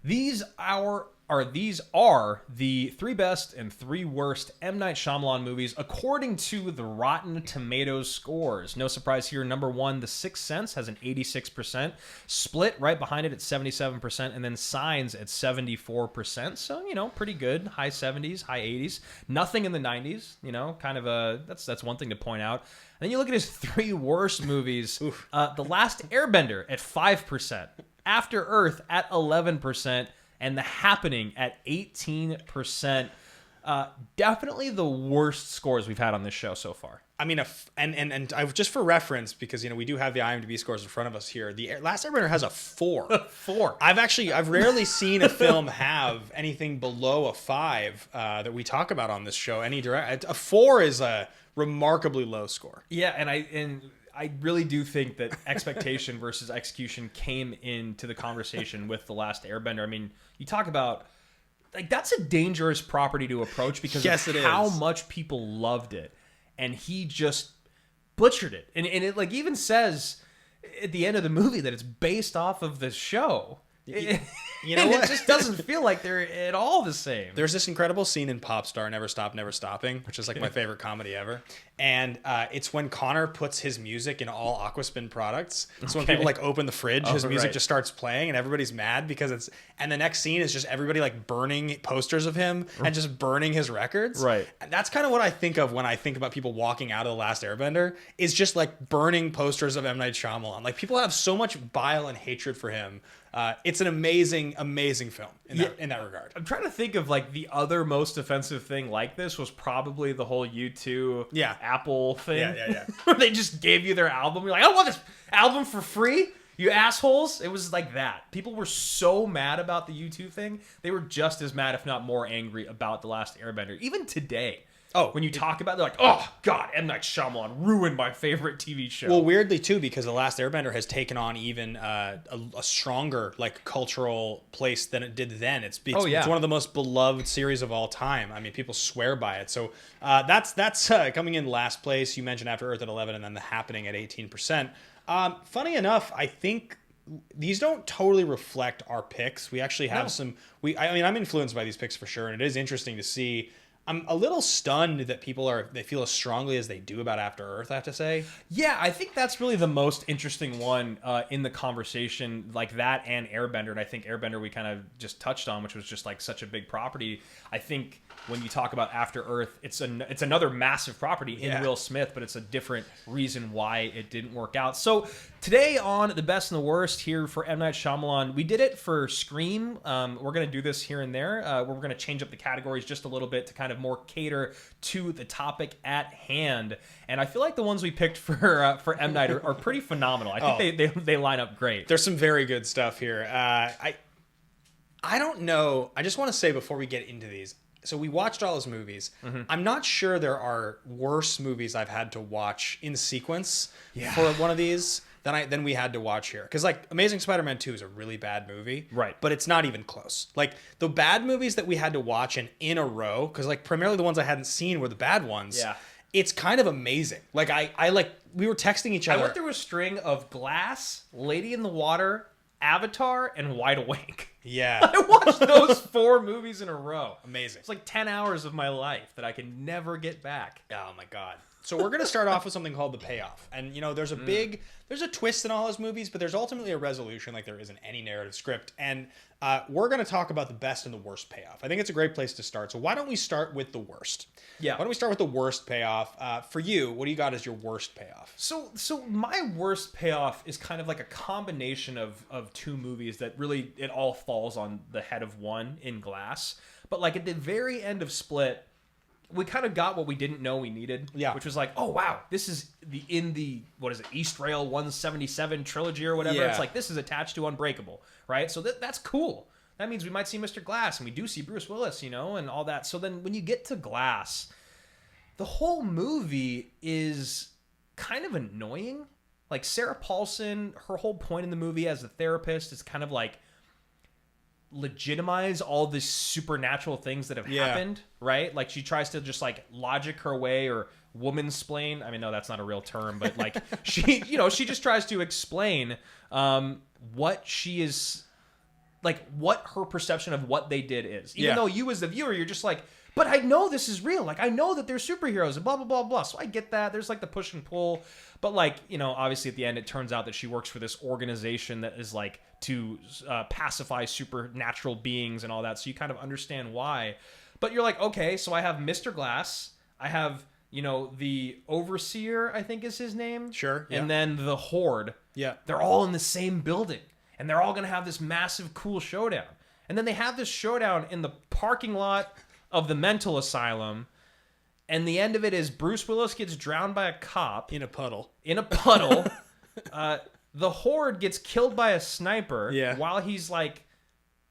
Speaker 1: These are the 3 best and 3 worst M. Night Shyamalan movies according to the Rotten Tomatoes scores. No surprise here. Number 1, The Sixth Sense has an 86%. Split right behind it at 77%. And then Signs at 74%. So, pretty good. High 70s, high 80s. Nothing in the 90s. Kind of that's one thing to point out. And then you look at his 3 worst movies. The Last Airbender at 5%. After Earth at 11%. And The Happening at 18%. Definitely the worst scores we've had on this show so far.
Speaker 5: I mean, and I just for reference, because we do have the IMDb scores in front of us here. The Last Airbender has a 4.
Speaker 1: 4.
Speaker 5: I've rarely seen a film have anything below a 5 that we talk about on this show. A 4 is a remarkably low score.
Speaker 1: Yeah, and I really do think that expectation versus execution came into the conversation with The Last Airbender. I mean, you talk about, like, that's a dangerous property to approach because of how much people loved it. And he just butchered it. And it, like, even says at the end of the movie that it's based off of the show. You know what? It just doesn't feel like they're at all the same.
Speaker 5: There's this incredible scene in Popstar, Never Stop, Never Stopping, which is like my favorite comedy ever. And it's when Connor puts his music in all Aquaspin products. So when people like open the fridge, his music just starts playing and everybody's mad because and the next scene is just everybody like burning posters of him and just burning his records.
Speaker 1: Right.
Speaker 5: And that's kind of what I think of when I think about people walking out of The Last Airbender, is just like burning posters of M. Night Shyamalan. Like, people have so much bile and hatred for him. It's an amazing film in that regard.
Speaker 1: I'm trying to think of like the other most offensive thing like this was probably the whole U2 Apple thing.
Speaker 5: Yeah.
Speaker 1: Where they just gave you their album. You're like, I want this album for free, you assholes. It was like that. People were so mad about the U2 thing. They were just as mad, if not more angry, about The Last Airbender. Even today.
Speaker 5: Oh,
Speaker 1: when you talk about it, they're like, oh, God, M. Night Shyamalan ruined my favorite TV show.
Speaker 5: Well, weirdly, too, because The Last Airbender has taken on even a stronger like cultural place than it did then. It's one of the most beloved series of all time. I mean, people swear by it. So that's coming in last place. You mentioned After Earth at 11 and then The Happening at 18%. Funny enough, I think these don't totally reflect our picks. We actually have I'm influenced by these picks for sure, and it is interesting to see. I'm a little stunned that they feel as strongly as they do about After Earth, I have to say.
Speaker 1: Yeah, I think that's really the most interesting one in the conversation, like that and Airbender. And I think Airbender we kind of just touched on, which was just like such a big property. I think when you talk about After Earth, it's another massive property in Will Smith, but it's a different reason why it didn't work out. So Today on The Best and the Worst here for M. Night Shyamalan, we did it for Scream. We're going to do this here and there. We're going to change up the categories just a little bit to kind of more cater to the topic at hand. And I feel like the ones we picked for M. Night are pretty phenomenal. I think they line up great.
Speaker 5: There's some very good stuff here. I don't know. I just want to say before we get into these, so we watched all those movies. Mm-hmm. I'm not sure there are worse movies I've had to watch in sequence for one of these than we had to watch here. Because like Amazing Spider-Man 2 is a really bad movie.
Speaker 1: Right.
Speaker 5: But it's not even close. Like the bad movies that we had to watch in a row, because like primarily the ones I hadn't seen were the bad ones.
Speaker 1: Yeah.
Speaker 5: It's kind of amazing. Like I like, we were texting each other.
Speaker 1: I went through a string of Glass, Lady in the Water, Avatar, and Wide Awake.
Speaker 5: Yeah.
Speaker 1: I watched those 4 movies in a row.
Speaker 5: Amazing.
Speaker 1: It's like 10 hours of my life that I can never get back.
Speaker 5: Oh my God. So we're going to start off with something called the payoff. And, you know, there's a twist in all those movies, but there's ultimately a resolution like there is in any narrative script. And we're going to talk about the best and the worst payoff. I think it's a great place to start. So why don't we start with the worst?
Speaker 1: Yeah.
Speaker 5: Why don't we start with the worst payoff? For you, what do you got as your worst payoff?
Speaker 1: So my worst payoff is kind of like a combination of 2 movies that really, it all falls on the head of one in Glass. But like at the very end of Split, we kind of got what we didn't know we needed. Yeah. Which was like, oh wow, this is what is it, East Rail 177 trilogy or whatever. Yeah. It's like, this is attached to Unbreakable, right? So that's cool. That means we might see Mr. Glass, and we do see Bruce Willis, you know, and all that. So then when you get to Glass, the whole movie is kind of annoying. Like Sarah Paulson, her whole point in the movie as a therapist is kind of like legitimize all these supernatural things that have happened, right? Like she tries to just like logic her way or womansplain. I mean, no, that's not a real term, but like she just tries to explain what she is, like what her perception of what they did is. Even though you as the viewer, you're just like, but I know this is real. Like I know that they're superheroes and blah, blah, blah, blah. So I get that. There's like the push and pull. But like, you know, obviously at the end, it turns out that she works for this organization that is like to pacify supernatural beings and all that. So you kind of understand why. But you're like, okay, so I have Mr. Glass. I have, you know, the Overseer, I think is his name.
Speaker 5: Sure.
Speaker 1: And then the Horde.
Speaker 5: Yeah.
Speaker 1: They're all in the same building. And they're all going to have this massive, cool showdown. And then they have this showdown in the parking lot of the mental asylum. And the end of it is Bruce Willis gets drowned by a cop.
Speaker 5: In a puddle.
Speaker 1: The Horde gets killed by a sniper while he's like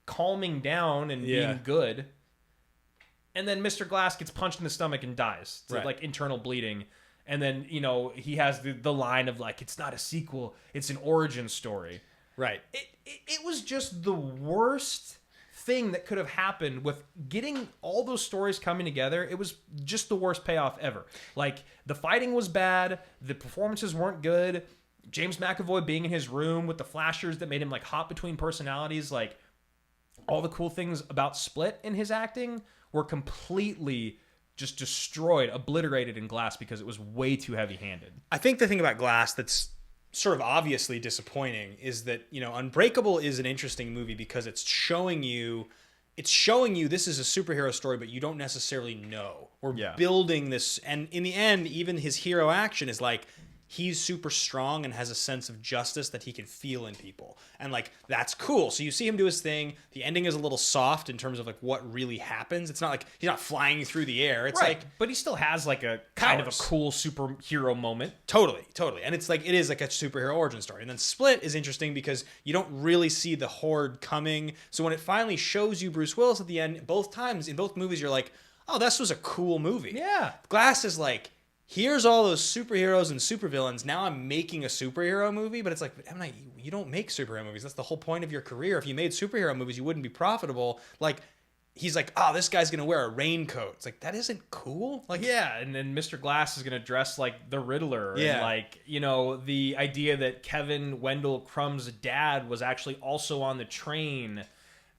Speaker 1: calming down and being good. And then Mr. Glass gets punched in the stomach and dies. It's like internal bleeding. And then, you know, he has the line of like, it's not a sequel, it's an origin story.
Speaker 5: Right.
Speaker 1: It was just the worst thing that could have happened with getting all those stories coming together. It was just the worst payoff ever. Like the fighting was bad, the performances weren't good. James McAvoy being in his room with the flashers that made him like hop between personalities, like all the cool things about Split in his acting were completely just destroyed, obliterated in Glass because it was way too heavy-handed.
Speaker 5: I think the thing about Glass that's sort of obviously disappointing is that, you know, Unbreakable is an interesting movie because it's showing you this is a superhero story, but you don't necessarily know. We're building this, and in the end, even his hero action is like, he's super strong and has a sense of justice that he can feel in people. And like, that's cool. So you see him do his thing. The ending is a little soft in terms of like what really happens. It's not like he's not flying through the air. It's like,
Speaker 1: but he still has like a kind of a cool superhero moment.
Speaker 5: Totally. And it's like, it is like a superhero origin story. And then Split is interesting because you don't really see the Horde coming. So when it finally shows you Bruce Willis at the end, both times in both movies, you're like, oh, this was a cool movie.
Speaker 1: Yeah.
Speaker 5: Glass is like, here's all those superheroes and supervillains. Now I'm making a superhero movie, but it's like, M. Night, you don't make superhero movies. That's the whole point of your career. If you made superhero movies, you wouldn't be profitable. Like, he's like, oh, this guy's gonna wear a raincoat. It's like, that isn't cool. Like,
Speaker 1: yeah, and then Mr. Glass is gonna dress like the Riddler. Yeah. And like, you know, the idea that Kevin Wendell Crumb's dad was actually also on the train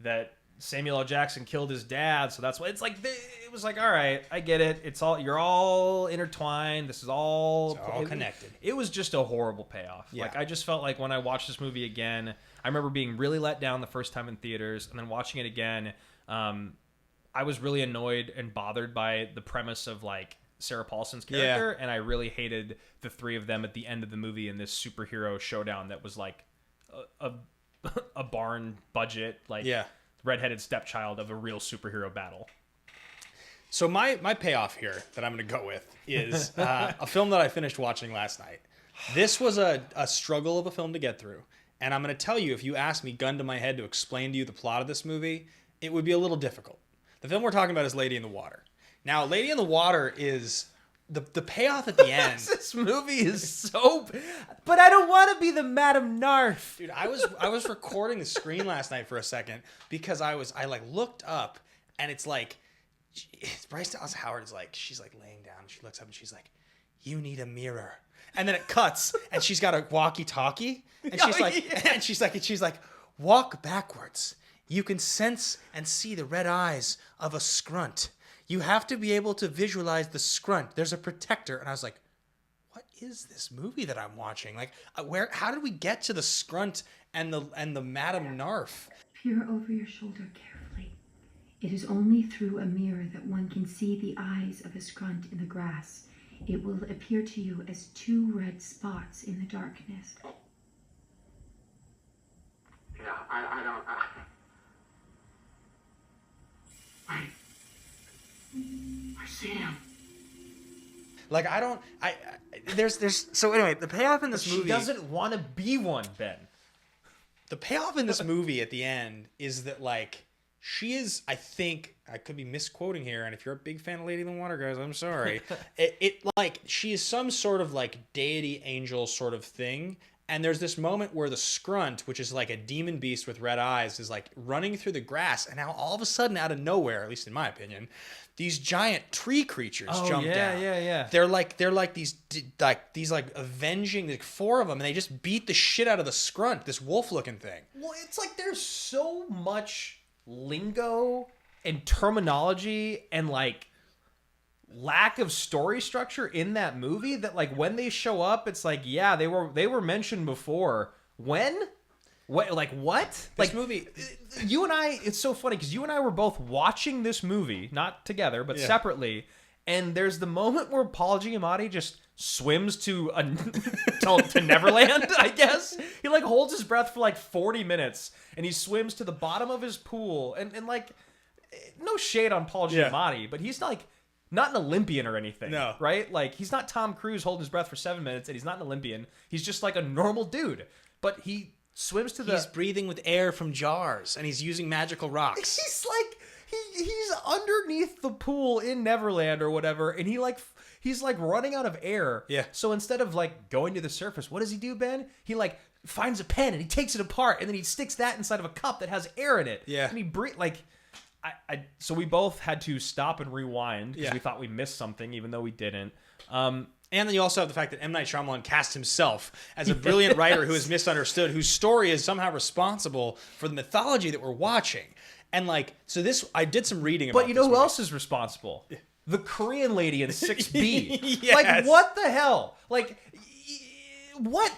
Speaker 1: that Samuel L. Jackson killed his dad, so that's why it's like it was like, all right, I get it. It's all, you're all intertwined. This is all
Speaker 5: connected.
Speaker 1: It was just a horrible payoff. Yeah. Like I just felt like when I watched this movie again, I remember being really let down the first time in theaters, and then watching it again, I was really annoyed and bothered by the premise of like Sarah Paulson's character, and I really hated the three of them at the end of the movie in this superhero showdown that was like a barn budget, like redheaded stepchild of a real superhero battle.
Speaker 5: So my payoff here that I'm going to go with is a film that I finished watching last night. This was a struggle of a film to get through. And I'm going to tell you, if you asked me, gun to my head, to explain to you the plot of this movie, it would be a little difficult. The film we're talking about is Lady in the Water. Now, Lady in the Water is the payoff at the end.
Speaker 1: This movie is so... But I don't want to be the Madame Narf.
Speaker 5: Dude, I was recording the screen last night for a second because I like looked up and it's like... It's Bryce Dallas Howard is like... She's like laying down. She looks up and she's like, "You need a mirror." And then it cuts and she's got a walkie-talkie. And she's and she's like, "Walk backwards. You can sense and see the red eyes of a scrunt. You have to be able to visualize the scrunt. There's a protector." And I was like, what is this movie that I'm watching? Like, how did we get to the scrunt and the Madame Narf?
Speaker 2: Peer over your shoulder carefully. It is only through a mirror that one can see the eyes of a scrunt in the grass. It will appear to you as two red spots in the darkness.
Speaker 3: Yeah, I see him.
Speaker 5: Like, there's so anyway, the payoff in this movie...
Speaker 1: She doesn't want to be one, Ben.
Speaker 5: The payoff in this movie at the end is that, like, she is, I think, I could be misquoting here, and if you're a big fan of Lady in the Water, guys, I'm sorry. Like, she is some sort of, like, deity angel sort of thing, and there's this moment where the scrunt, which is like a demon beast with red eyes, is, like, running through the grass, and now all of a sudden, out of nowhere, at least in my opinion, these giant tree creatures jump down.
Speaker 1: Yeah.
Speaker 5: They're like these avenging, like, four of them, and they just beat the shit out of the scrunt, this wolf-looking thing.
Speaker 1: Well, it's like there's so much lingo and terminology and, like, lack of story structure in that movie that, like, when they show up, it's like, yeah, they were mentioned before. When? What? Like, what?
Speaker 5: This
Speaker 1: like,
Speaker 5: movie...
Speaker 1: You and I, it's so funny because you and I were both watching this movie, not together, but separately, and there's the moment where Paul Giamatti just swims to Neverland, I guess. He, like, holds his breath for, like, 40 minutes, and he swims to the bottom of his pool, and like, no shade on Paul Giamatti, but he's, like, not an Olympian or anything,
Speaker 5: no.
Speaker 1: Right? Like, he's not Tom Cruise holding his breath for 7 minutes, and he's not an Olympian. He's just, like, a normal dude, but he swims to
Speaker 5: He's breathing with air from jars, and he's using magical rocks.
Speaker 1: He's like, he's underneath the pool in Neverland or whatever, and he's like running out of air.
Speaker 5: Yeah.
Speaker 1: So instead of, like, going to the surface, what does he do, Ben? He, like, finds a pen and he takes it apart, and then he sticks that inside of a cup that has air in it.
Speaker 5: Yeah.
Speaker 1: And he so we both had to stop and rewind because we thought we missed something, even though we didn't.
Speaker 5: And then you also have the fact that M Night Shyamalan cast himself as a brilliant writer who is misunderstood, whose story is somehow responsible for the mythology that we're watching. And, like, so this, I did some reading about this.
Speaker 1: But you know who
Speaker 5: movie.
Speaker 1: else is responsible? The Korean lady in 6B.
Speaker 5: Yes.
Speaker 1: Like, what the hell? Like, what?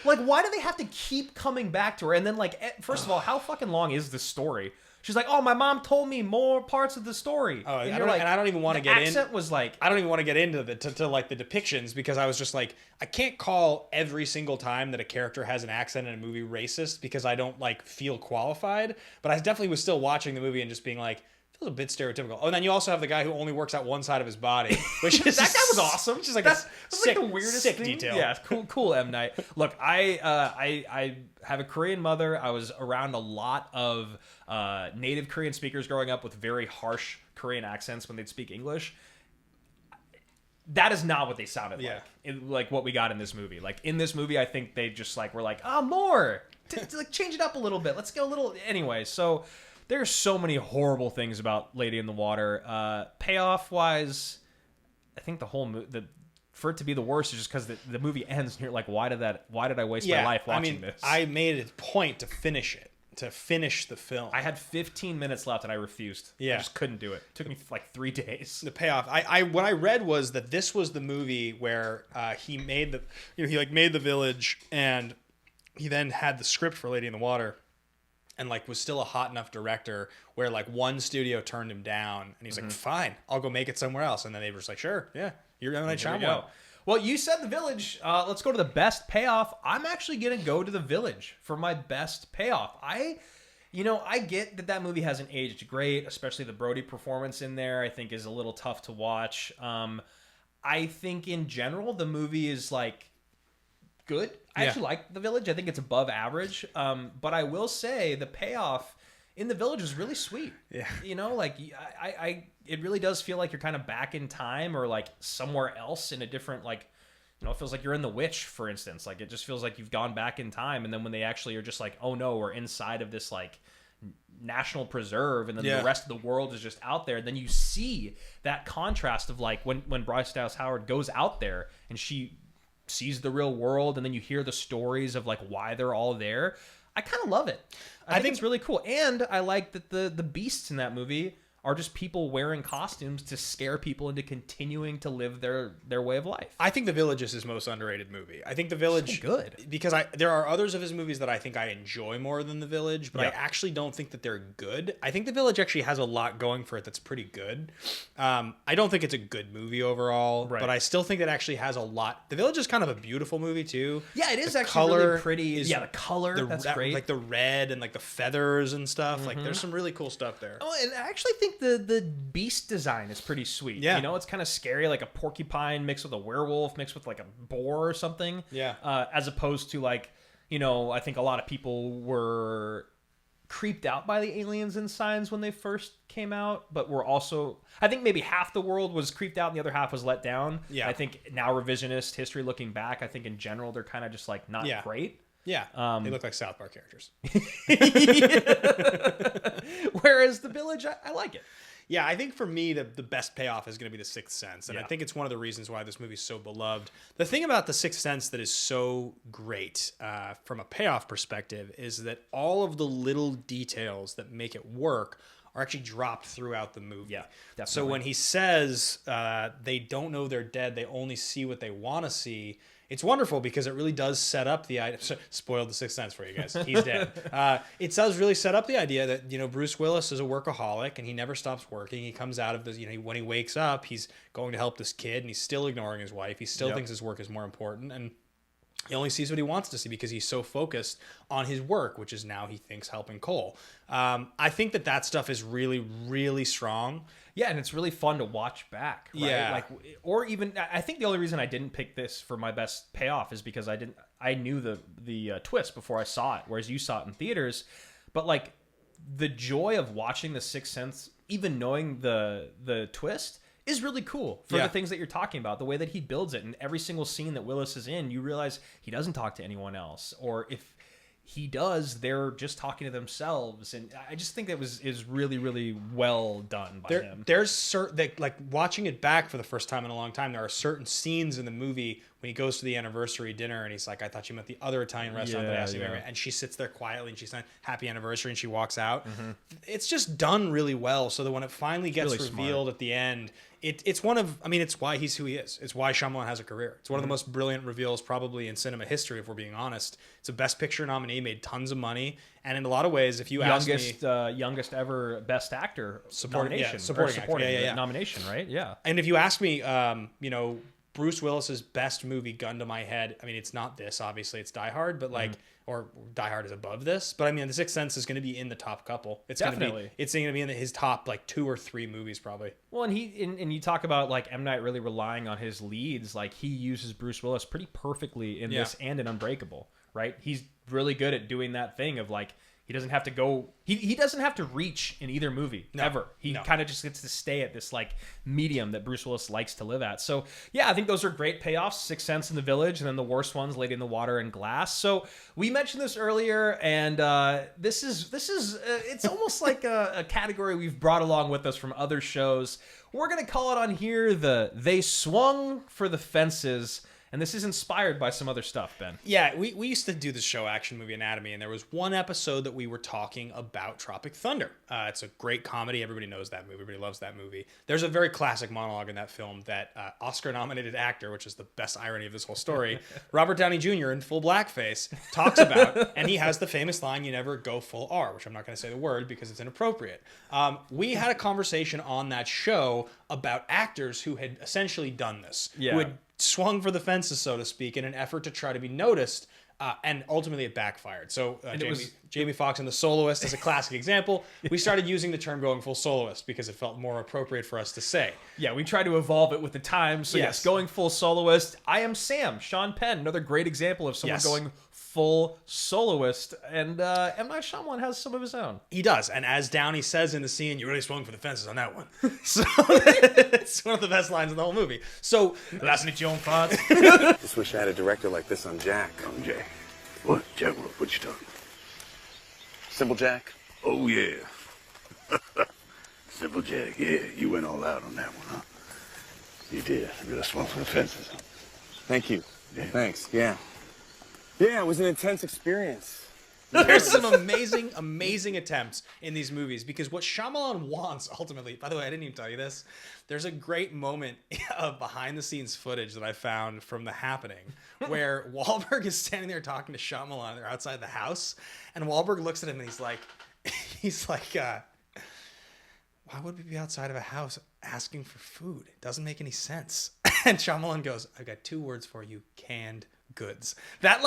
Speaker 1: Like, why do they have to keep coming back to her? And then, like, first of all, how fucking long is this story? She's like, "Oh, my mom told me more parts of the story."
Speaker 5: Oh,
Speaker 1: and
Speaker 5: I don't even want to get in.
Speaker 1: The accent was like,
Speaker 5: I don't even want to get into like the depictions, because I was just like, I can't call every single time that a character has an accent in a movie racist, because I don't, like, feel qualified. But I definitely was still watching the movie and just being like, feels a bit stereotypical. Oh, and then you also have the guy who only works out one side of his body, which is
Speaker 1: that guy was awesome.
Speaker 5: Which is like
Speaker 1: that's
Speaker 5: sick,
Speaker 1: like the weirdest
Speaker 5: sick
Speaker 1: thing.
Speaker 5: detail.
Speaker 1: Yeah, cool, M Night. Look, I have a Korean mother. I was around a lot of native Korean speakers growing up with very harsh Korean accents when they'd speak English. That is not what they sounded like. Like what we got in this movie. Like, in this movie, I think they just, like, were like, more. Like, change it up a little bit. Let's go a little. Anyway, so there's so many horrible things about Lady in the Water. Payoff wise, I think the whole for it to be the worst is just because the movie ends and you're like, why did I waste my life watching this?
Speaker 5: I made it a point to finish the film.
Speaker 1: I had 15 minutes left and I refused.
Speaker 5: Yeah.
Speaker 1: I just couldn't do it. It took me like 3 days.
Speaker 5: The payoff. What I read was that this was the movie where he made he made the village, and he then had the script for Lady in the Water. and like was still a hot enough director where like one studio turned him down and he's like, fine, I'll go make it somewhere else. And then they were just like, sure, yeah, you're M Night Shyamalan.
Speaker 1: Well, you said The Village. Let's go to the best payoff. I'm actually going to go to The Village for my best payoff. I get that movie hasn't aged great, especially the Brody performance in there, I think is a little tough to watch. I think in general, the movie is like good. I actually like The Village. I think it's above average. But I will say the payoff in The Village is really sweet. Yeah. You know, like it really does feel like you're kind of back in time or like somewhere else in a different, like, you know, it feels like you're in The Witch, for instance. Like it just feels like you've gone back in time. And then when they actually are just like, oh no, we're inside of this like national preserve, and then the rest of the world is just out there. Then you see that contrast of like when Bryce Dallas Howard goes out there and she sees the real world, and then you hear the stories of like why they're all there. I kind of love it. I think it's really cool. And I like that the beasts in that movie are just people wearing costumes to scare people into continuing to live their way of life.
Speaker 5: I think The Village is his most underrated movie. I think The Village...
Speaker 1: So good.
Speaker 5: Because there are others of his movies that I think I enjoy more than The Village, but I actually don't think that they're good. I think The Village actually has a lot going for it that's pretty good. I don't think it's a good movie overall, but I still think it actually has a lot. The Village is kind of a beautiful movie, too.
Speaker 1: Yeah, it is actually really pretty. The color, that's great.
Speaker 5: Like the red and like the feathers and stuff. Like there's some really cool stuff there.
Speaker 1: Oh, and I actually think the beast design is pretty sweet. Yeah. You know, it's kind of scary, like a porcupine mixed with a werewolf mixed with like a boar or something. Yeah. As opposed to like, you know, I think a lot of people were creeped out by the aliens and signs when they first came out, but were also, I think maybe half the world was creeped out and the other half was let down. Yeah. I think now revisionist history looking back, I think in general they're kind of just like not great.
Speaker 5: Yeah, they look like South Park characters.
Speaker 1: Whereas The Village, I like it.
Speaker 5: Yeah, I think for me, the best payoff is going to be The Sixth Sense. And I think it's one of the reasons why this movie is so beloved. The thing about The Sixth Sense that is so great from a payoff perspective is that all of the little details that make it work are actually dropped throughout the movie. Yeah, definitely. So when he says they don't know they're dead, they only see what they want to see, it's wonderful because it really does set up the idea. Spoiled The Sixth Sense for you guys. He's dead. It does really set up the idea that, you know, Bruce Willis is a workaholic and he never stops working. He comes out of this, you know, when he wakes up, he's going to help this kid and he's still ignoring his wife. He still thinks his work is more important. And he only sees what he wants to see because he's so focused on his work, which is now he thinks helping Cole. I think that stuff is really, really strong.
Speaker 1: Yeah, and it's really fun to watch back. Right? Yeah, like, or even I think the only reason I didn't pick this for my best payoff is because I knew the twist before I saw it, whereas you saw it in theaters. But like the joy of watching The Sixth Sense, even knowing the twist, is really cool for the things that you're talking about. The way that he builds it, and every single scene that Willis is in, you realize he doesn't talk to anyone else, or if he does, they're just talking to themselves. And I just think that is really, really well done by him.
Speaker 5: There's certain, like watching it back for the first time in a long time, there are certain scenes in the movie when he goes to the anniversary dinner and he's like, I thought you meant the other Italian restaurant that I asked you to. And she sits there quietly and she's saying happy anniversary and she walks out. It's just done really well so that when it finally gets really revealed at the end, it's one of, I mean, it's why he's who he is. It's why Shyamalan has a career. It's one of the most brilliant reveals probably in cinema history, if we're being honest. It's a Best Picture nominee, made tons of money. And in a lot of ways, if you ask me...
Speaker 1: youngest ever Best Actor
Speaker 5: supporting
Speaker 1: nomination, right? Yeah.
Speaker 5: And if you ask me, you know, Bruce Willis's best movie, gun to my head, I mean, it's not this, obviously, it's Die Hard, but like, or Die Hard is above this, but I mean, The Sixth Sense is going to be in the top couple. It's definitely going to be in his top like 2 or 3 movies probably.
Speaker 1: Well, and you talk about like M. Night really relying on his leads, like he uses Bruce Willis pretty perfectly in this and in Unbreakable, right? He's really good at doing that thing of like, he doesn't have to go. He doesn't have to reach in either movie ever. He kind of just gets to stay at this like medium that Bruce Willis likes to live at. So yeah, I think those are great payoffs. Sixth Sense and The Village, and then the worst ones, Lady in the Water and Glass. So we mentioned this earlier, and this is it's almost like a category we've brought along with us from other shows. We're gonna call it on here they swung for the fences And this is inspired by some other stuff, Ben.
Speaker 5: Yeah, we used to do this show, Action Movie Anatomy, and there was one episode that we were talking about Tropic Thunder. It's a great comedy. Everybody knows that movie. Everybody loves that movie. There's a very classic monologue in that film that Oscar-nominated actor, which is the best irony of this whole story, Robert Downey Jr. in full blackface, talks about, and he has the famous line, "You never go full R," which I'm not going to say the word because it's inappropriate. We had a conversation on that show about actors who had essentially done this, who had swung for the fences, so to speak, in an effort to try to be noticed, and ultimately it backfired. So Jamie Foxx in The Soloist is a classic example. We started using the term going full soloist because it felt more appropriate for us to say.
Speaker 1: Yeah, we tried to evolve it with the times. So yes, going full soloist. I Am Sam, Sean Penn, another great example of someone going full soloist, and M Night Shyamalan has some of his own.
Speaker 5: He does, and as Downey says in the scene, "You really swung for the fences on that one." So it's one of the best lines in the whole movie. So
Speaker 1: listen at your own thoughts.
Speaker 3: Just wish I had a director like this on Jack.
Speaker 6: On Jack? What? Jack, what you talking?
Speaker 3: Simple Jack?
Speaker 6: Oh, yeah. Simple Jack, yeah. You went all out on that one, huh? You did. You really swung for the fences.
Speaker 3: Thank you.
Speaker 6: Yeah.
Speaker 3: Thanks, yeah. Yeah, it was an intense experience.
Speaker 5: There's some amazing attempts in these movies because what Shyamalan wants ultimately, by the way, I didn't even tell you this, there's a great moment of behind the scenes footage that I found from The Happening where Wahlberg is standing there talking to Shyamalan. They're outside the house and Wahlberg looks at him and he's like, why would we be outside of a house asking for food? It doesn't make any sense. And Shyamalan goes, "I've got 2 words for you, canned goods." That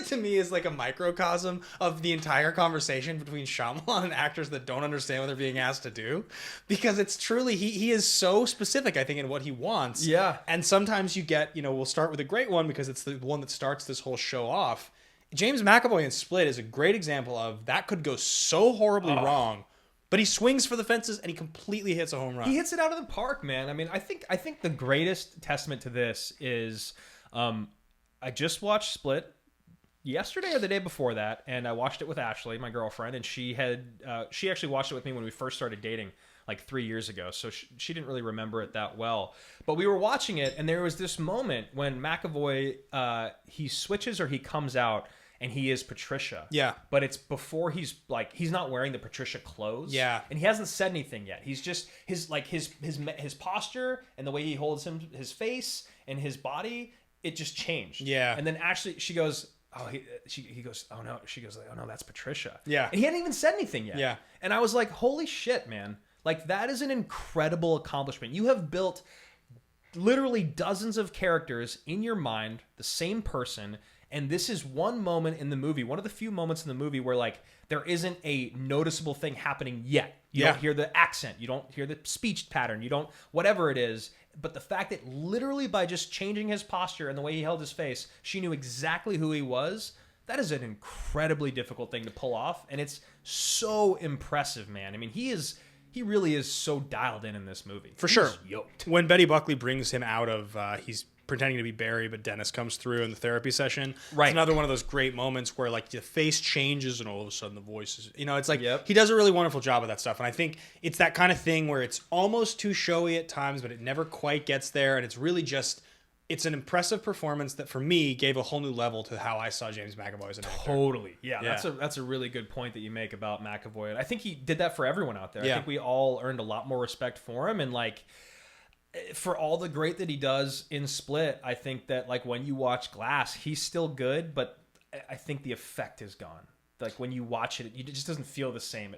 Speaker 5: to me is like a microcosm of the entire conversation between Shyamalan and actors that don't understand what they're being asked to do, because it's truly he is so specific, I think, in what he wants.
Speaker 1: Yeah.
Speaker 5: And sometimes you get, we'll start with a great one because it's the one that starts this whole show off. James McAvoy in Split is a great example of that could go so horribly wrong. But he swings for the fences and he completely hits a home run.
Speaker 1: He hits it out of the park, man. I mean, I think the greatest testament to this is I just watched Split yesterday or the day before that, and I watched it with Ashley, my girlfriend, and she actually watched it with me when we first started dating like 3 years ago, so she didn't really remember it that well. But we were watching it, and there was this moment when McAvoy he switches or he comes out. And he is Patricia. Yeah. But it's before he's not wearing the Patricia clothes. Yeah. And he hasn't said anything yet. He's just his posture and the way he holds his face and his body, it just changed. Yeah. And then actually she goes, he goes, "Oh no." She goes, "Oh no, that's Patricia." Yeah. And he hadn't even said anything yet. Yeah. And I was like, holy shit, man. Like, that is an incredible accomplishment. You have built literally dozens of characters in your mind, the same person. And this is one moment in the movie, one of the few moments in the movie where, like, there isn't a noticeable thing happening yet. You don't hear the accent. You don't hear the speech pattern. You don't, whatever it is. But the fact that literally by just changing his posture and the way he held his face, she knew exactly who he was. That is an incredibly difficult thing to pull off. And it's so impressive, man. I mean, he really is so dialed in this movie.
Speaker 5: For sure. When Betty Buckley brings him out of, he's pretending to be Barry, but Dennis comes through in the therapy session. Right. It's another one of those great moments where, like, the face changes and all of a sudden the voice is, it's like, he does a really wonderful job of that stuff. And I think it's that kind of thing where it's almost too showy at times, but it never quite gets there. And it's really just, it's an impressive performance that for me gave a whole new level to how I saw James McAvoy as an actor.
Speaker 1: Totally. Yeah. That's a really good point that you make about McAvoy. And I think he did that for everyone out there. I think we all earned a lot more respect for him. And, like, for all the great that he does in Split, I think that, like, when you watch Glass, he's still good, but I think the effect is gone. Like, when you watch it, it just doesn't feel the same.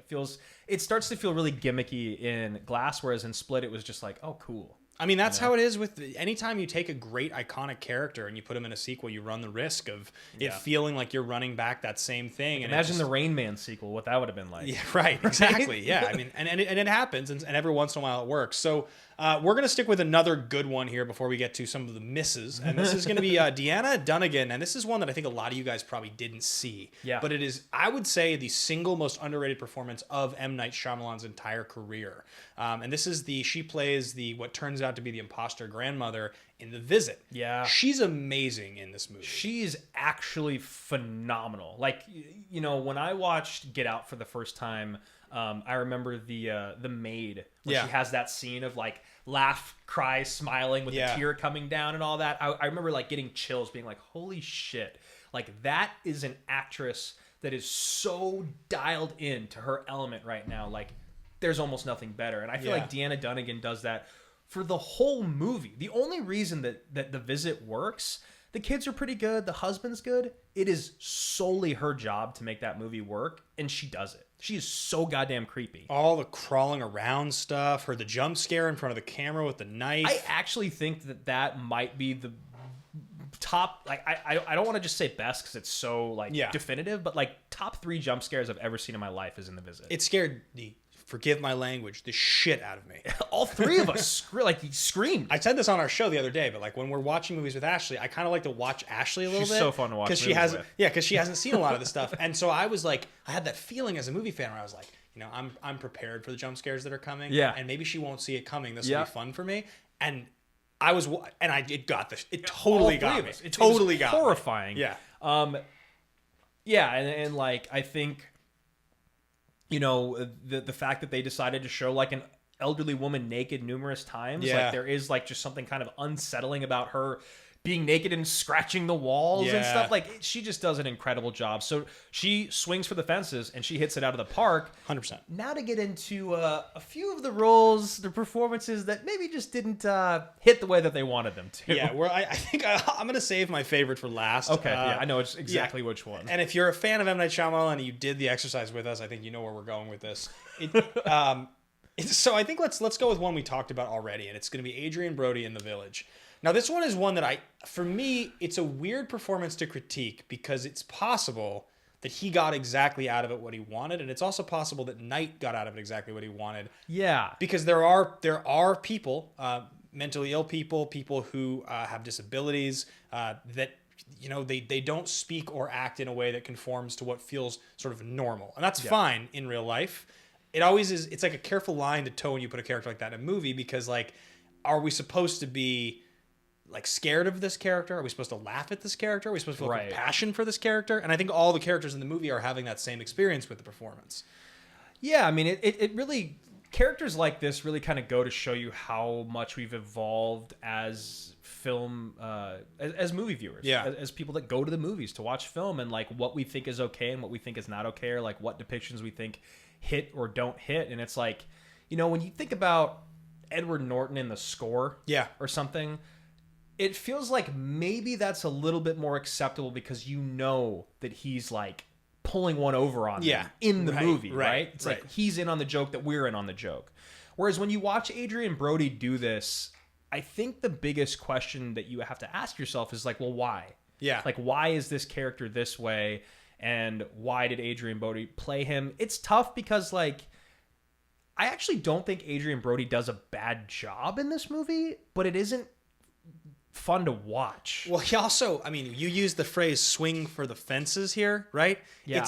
Speaker 1: It starts to feel really gimmicky in Glass, whereas in Split, it was just like, oh, cool.
Speaker 5: I mean, that's how it is with anytime you take a great iconic character and you put him in a sequel, you run the risk of it feeling like you're running back that same thing. And
Speaker 1: imagine the Rain Man sequel, what that would have been like.
Speaker 5: Yeah, right. Exactly. Yeah. I mean, and it happens, and every once in a while it works. So we're going to stick with another good one here before we get to some of the misses. And this is going to be Deanna Dunnigan. And this is one that I think a lot of you guys probably didn't see. Yeah. But it is, I would say, the single most underrated performance of M. Night Shyamalan's entire career. And this is she plays what turns out to be the imposter grandmother in The Visit. Yeah. She's amazing in this movie.
Speaker 1: She's actually phenomenal. Like, when I watched Get Out for the first time, I remember the maid when
Speaker 5: Yeah.
Speaker 1: she has that scene of like laugh, cry, smiling with the tear coming down and all that. I remember like getting chills, being like, holy shit. Like that is an actress that is so dialed in to her element right now. Like there's almost nothing better. And I feel like Deanna Dunnigan does that for the whole movie. The only reason that The Visit works, the kids are pretty good, the husband's good. It is solely her job to make that movie work, and she does it. She is so goddamn creepy.
Speaker 5: All the crawling around stuff, the jump scare in front of the camera with the knife.
Speaker 1: I actually think that might be the top, like, I don't want to just say best because it's so like definitive, but like top 3 jump scares I've ever seen in my life is in The Visit.
Speaker 5: It scared the, forgive my language, the shit out of me.
Speaker 1: All 3 of us screamed.
Speaker 5: I said this on our show the other day, but like when we're watching movies with Ashley, I kind of like to watch Ashley a little bit.
Speaker 1: She's so fun to watch
Speaker 5: because she hasn't, because she hasn't seen a lot of this stuff, and so I was like, I had that feeling as a movie fan where I was like, you know, I'm prepared for the jump scares that are coming, and maybe she won't see it coming. This will be fun for me, and I was, and it got this, it totally got me. It totally got
Speaker 1: horrifying.
Speaker 5: Me.
Speaker 1: Yeah, and like I think, you know, the fact that they decided to show like an elderly woman naked numerous times, like there is like just something kind of unsettling about her being naked and scratching the walls and stuff. Like she just does an incredible job. So she swings for the fences and she hits it out of the park.
Speaker 5: 100%.
Speaker 1: Now to get into a few of the roles, the performances that maybe just didn't hit the way that they wanted them to.
Speaker 5: Yeah, well, I think I'm going to save my favorite for last.
Speaker 1: Okay, yeah, I know it's exactly which one.
Speaker 5: And if you're a fan of M Night Shyamalan and you did the exercise with us, I think you know where we're going with this. So I think let's go with one we talked about already, and it's going to be Adrian Brody in The Village. Now, this one is one that for me, it's a weird performance to critique because it's possible that he got exactly out of it what he wanted, and it's also possible that Knight got out of it exactly what he wanted.
Speaker 1: Yeah.
Speaker 5: Because there are people, mentally ill people who have disabilities that, you know, they don't speak or act in a way that conforms to what feels sort of normal. And that's fine in real life. It always is. It's like a careful line to toe when you put a character like that in a movie because, like, are we supposed to be like scared of this character? Are we supposed to laugh at this character? Are we supposed to feel compassion for this character? And I think all the characters in the movie are having that same experience with the performance.
Speaker 1: Yeah, I mean, it really, characters like this really kind of go to show you how much we've evolved as film, as movie viewers. Yeah. As people that go to the movies to watch film, and like what we think is okay and what we think is not okay, or like what depictions we think hit or don't hit. And it's like, you know, when you think about Edward Norton in The Score or something, it feels like maybe that's a little bit more acceptable because you know that he's like pulling one over on them in the movie, right? It's like he's in on the joke that we're in on the joke. Whereas when you watch Adrian Brody do this, I think the biggest question that you have to ask yourself is like, well, why? Yeah. Like, why is this character this way? And why did Adrian Brody play him? It's tough because, like, I actually don't think Adrian Brody does a bad job in this movie, but it isn't fun to watch.
Speaker 5: Well, he also, I mean, you use the phrase swing for the fences here, right?
Speaker 1: Yeah.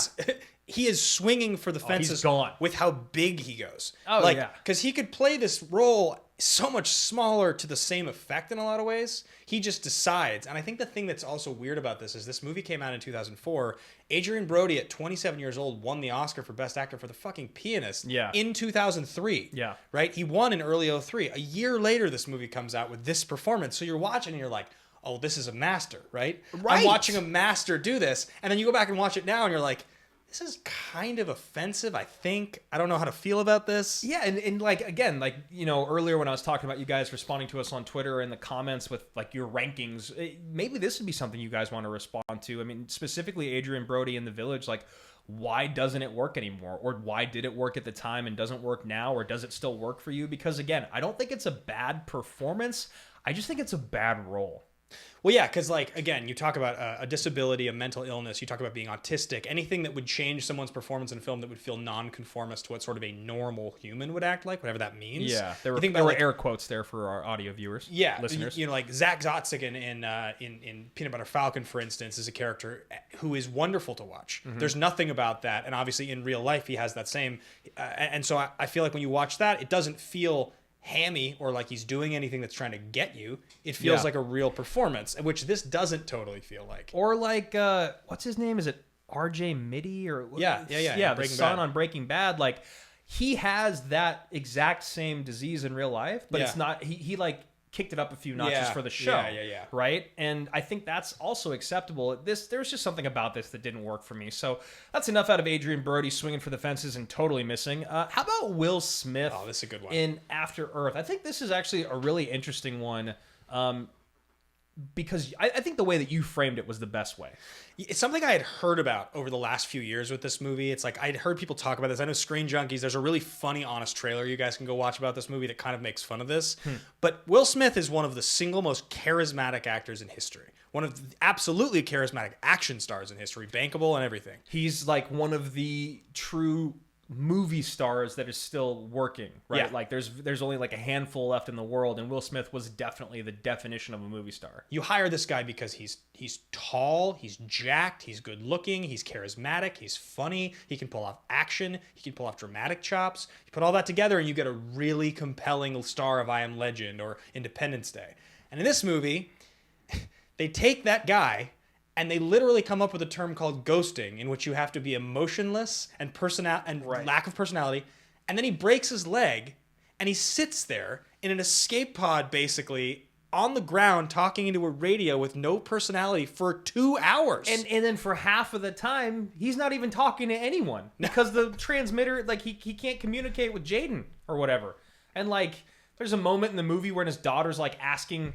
Speaker 5: He is swinging for the fences
Speaker 1: he's gone.
Speaker 5: With how big he goes.
Speaker 1: Oh, like, yeah.
Speaker 5: Because he could play this role so much smaller to the same effect in a lot of ways. He just decides. And I think the thing that's also weird about this movie came out in 2004. Adrian Brody at 27 years old won the Oscar for Best Actor for The fucking Pianist in 2003. Yeah. Right? He won in early 2003. A year later, this movie comes out with this performance. So you're watching and you're like, oh, this is a master, right? I'm watching a master do this. And then you go back and watch it now and you're like, this is kind of offensive, I think. I don't know how to feel about this.
Speaker 1: Yeah, and like, again, like, you know, earlier when I was talking about you guys responding to us on Twitter in the comments with, like, your rankings, maybe this would be something you guys want to respond to. I mean, specifically Adrian Brody in The Village, like, why doesn't it work anymore? Or why did it work at the time and doesn't work now? Or does it still work for you? Because, again, I don't think it's a bad performance. I just think it's a bad role.
Speaker 5: Well, yeah, because, like, again, you talk about a disability, a mental illness, you talk about being autistic, anything that would change someone's performance in film that would feel non-conformist to what sort of a normal human would act like, whatever that means.
Speaker 1: Yeah, there were air quotes there for our audio viewers.
Speaker 5: Yeah,
Speaker 1: listeners.
Speaker 5: You know, like Zach Zotzig in Peanut Butter Falcon, for instance, is a character who is wonderful to watch. Mm-hmm. There's nothing about that, and obviously in real life he has that same, and so I feel like when you watch that, it doesn't feel hammy or like he's doing anything that's trying to get you. It feels like a real performance, which this doesn't totally feel like.
Speaker 1: Or like, what's his name? Is it RJ Mitty or
Speaker 5: yeah,
Speaker 1: the son on Breaking Bad? Like, he has that exact same disease in real life, but
Speaker 5: Yeah.
Speaker 1: it's not. He like kicked it up a few notches
Speaker 5: Yeah.
Speaker 1: for the show.
Speaker 5: Yeah.
Speaker 1: Right, and I think that's also acceptable. There's just something about this that didn't work for me. So that's enough out of Adrian Brody swinging for the fences and totally missing. How about Will Smith?
Speaker 5: Oh, this is a good one.
Speaker 1: In After Earth. I think this is actually a really interesting one. Because I think the way that you framed it was the best way.
Speaker 5: It's something I had heard about over the last few years with this movie. It's like I'd heard people talk about this. I know Screen Junkies, there's a really funny, honest trailer you guys can go watch about this movie that kind of makes fun of this. But Will Smith is one of the single most charismatic actors in history. One of the absolutely charismatic action stars in history, bankable and everything.
Speaker 1: He's like one of the true movie stars that is still working, right?
Speaker 5: Yeah.
Speaker 1: Like there's only like a handful left in the world, and Will Smith was definitely the definition of a movie star.
Speaker 5: You hire this guy because he's tall, he's jacked, he's good looking, he's charismatic, he's funny, he can pull off action, he can pull off dramatic chops. You put all that together and you get a really compelling star of I Am Legend or Independence Day. And in this movie, they take that guy and they literally come up with a term called ghosting, in which you have to be emotionless and lack of personality. And then he breaks his leg, and he sits there in an escape pod, basically on the ground, talking into a radio with no personality for 2 hours.
Speaker 1: And then for half of the time, he's not even talking to anyone because the transmitter, like he can't communicate with Jaden or whatever. And like, there's a moment in the movie where his daughter's like asking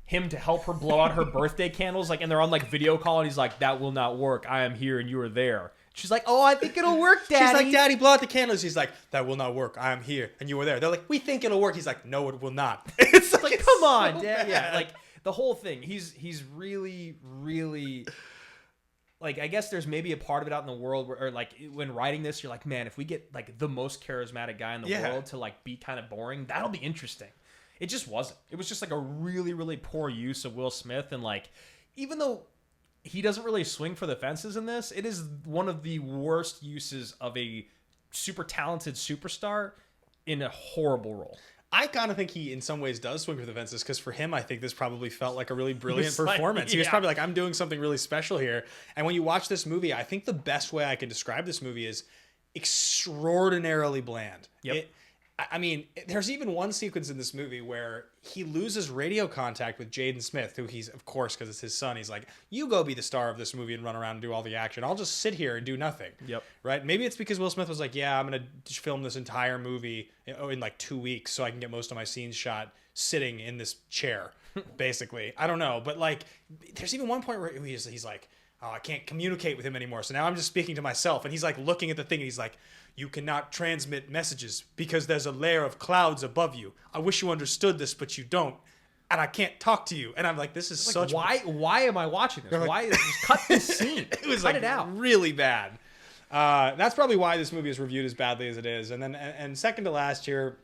Speaker 1: him to help her blow out her birthday candles, like, and they're on like video call, and he's like, "That will not work. I am here and you are there." She's like, "Oh, I think it'll work, Daddy."
Speaker 5: She's like, "Daddy, blow out the candles." He's like, "That will not work. I am here and you were there." They're like, "We think it'll work." He's like, "No, it will not."
Speaker 1: It's like, come on, so Dad. Yeah, like the whole thing. He's really, really, like, I guess there's maybe a part of it out in the world where, or like when writing this, you're like, man, if we get like the most charismatic guy in the world to like be kind of boring, that'll be interesting. It just wasn't. It was just like a really, really poor use of Will Smith. And like, even though he doesn't really swing for the fences in this, it is one of the worst uses of a super talented superstar in a horrible role.
Speaker 5: I kind of think he, in some ways, does swing for the fences, because for him, I think this probably felt like a really brilliant performance. He was probably like, I'm doing something really special here. And when you watch this movie, I think the best way I can describe this movie is extraordinarily bland.
Speaker 1: Yep.
Speaker 5: I mean, there's even one sequence in this movie where he loses radio contact with Jaden Smith, who he's, of course, because it's his son, he's like, "You go be the star of this movie and run around and do all the action. I'll just sit here and do nothing."
Speaker 1: Yep.
Speaker 5: Right? Maybe it's because Will Smith was like, "Yeah, I'm going to film this entire movie in like 2 weeks so I can get most of my scenes shot sitting in this chair," basically. I don't know. But like, there's even one point where he's like, "Oh, I can't communicate with him anymore. So now I'm just speaking to myself." And he's like looking at the thing and he's like, "You cannot transmit messages because there's a layer of clouds above you. I wish you understood this, but you don't. And I can't talk to you." And I'm like, this is
Speaker 1: like,
Speaker 5: such...
Speaker 1: Why am I watching this? Why just cut this scene?
Speaker 5: It was
Speaker 1: cut
Speaker 5: like
Speaker 1: it out.
Speaker 5: Really bad. That's probably why this movie is reviewed as badly as it is. And then, and second to last here,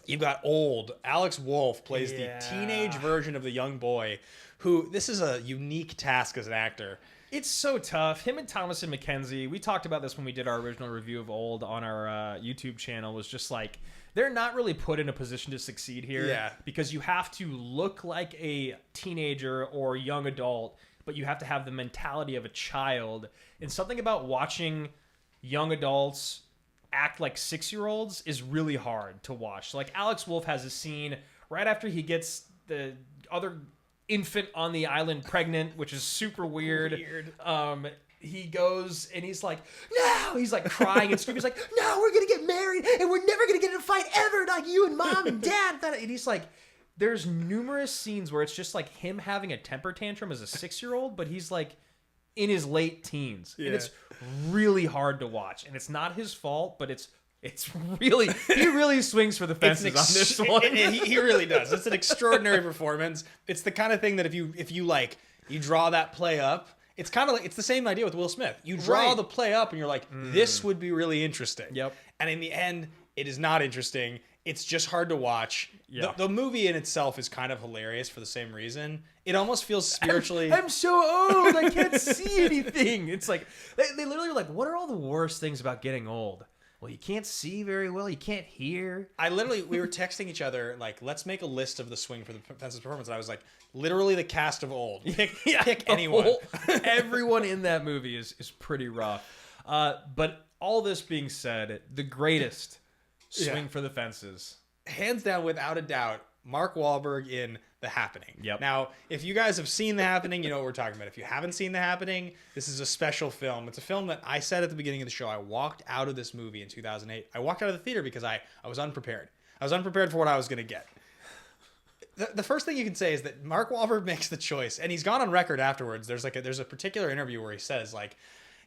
Speaker 5: you've got Old. Alex Wolff plays the teenage version of the young boy, who, this is a unique task as an actor.
Speaker 1: It's so tough. Him and Thomas and Mackenzie, we talked about this when we did our original review of Old on our YouTube channel, was just like, they're not really put in a position to succeed here.
Speaker 5: Yeah.
Speaker 1: Because you have to look like a teenager or young adult, but you have to have the mentality of a child. And something about watching young adults act like 6-year-olds is really hard to watch. So like, Alex Wolff has a scene right after he gets the other infant on the island pregnant, which is super weird. He goes and he's like, "No!" He's like crying and screaming. He's like, "No, we're gonna get married and we're never gonna get in a fight ever, like you and Mom and Dad." And he's like, there's numerous scenes where it's just like him having a temper tantrum as a 6-year-old, but he's like in his late teens. Yeah. And it's really hard to watch. And it's not his fault, but it's really, he really swings for the fences on this one.
Speaker 5: He really does. It's an extraordinary performance. It's the kind of thing that if you like, you draw that play up, it's kind of like, it's the same idea with Will Smith. You draw the play up and you're like, this would be really interesting.
Speaker 1: Yep.
Speaker 5: And in the end, it is not interesting. It's just hard to watch.
Speaker 1: Yeah.
Speaker 5: The movie in itself is kind of hilarious for the same reason. It almost feels spiritually...
Speaker 1: I'm so old, I can't see anything. It's like, they literally are like, what are all the worst things about getting old? Well, you can't see very well. You can't hear.
Speaker 5: We were texting each other, like, let's make a list of the swing for the fences performance. And I was like, literally the cast of Old. Pick anyone.
Speaker 1: Everyone in that movie is pretty rough. But all this being said, the greatest swing for the fences.
Speaker 5: Hands down, without a doubt, Mark Wahlberg in The Happening.
Speaker 1: Yep.
Speaker 5: Now, if you guys have seen The Happening, you know what we're talking about. If you haven't seen The Happening, this is a special film. It's a film that I said at the beginning of the show, I walked out of this movie in 2008. I walked out of the theater because I was unprepared. I was unprepared for what I was going to get. The first thing you can say is that Mark Wahlberg makes the choice, and he's gone on record afterwards. There's a particular interview where he says, like,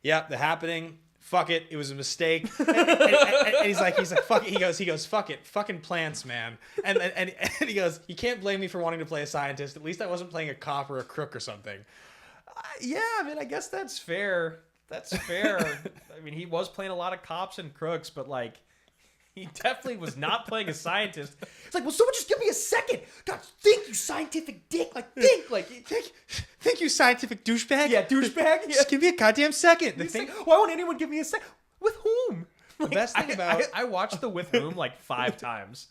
Speaker 5: yeah, The Happening, fuck it, it was a mistake. And he's like, fuck it. He goes, fuck it, fucking plants, man. And he goes, you can't blame me for wanting to play a scientist. At least I wasn't playing a cop or a crook or something.
Speaker 1: Yeah, I mean, I guess that's fair. That's fair. I mean, he was playing a lot of cops and crooks, but like, he definitely was not playing a scientist. It's like, well, someone just give me a second. God, think, you scientific dick. Like, think. Like,
Speaker 5: Think you scientific douchebag?
Speaker 1: Yeah, douchebag. Yeah.
Speaker 5: Just give me a goddamn second.
Speaker 1: Why won't anyone give me a second? With whom?
Speaker 5: The best thing about...
Speaker 1: I watched the With Whom like 5 times.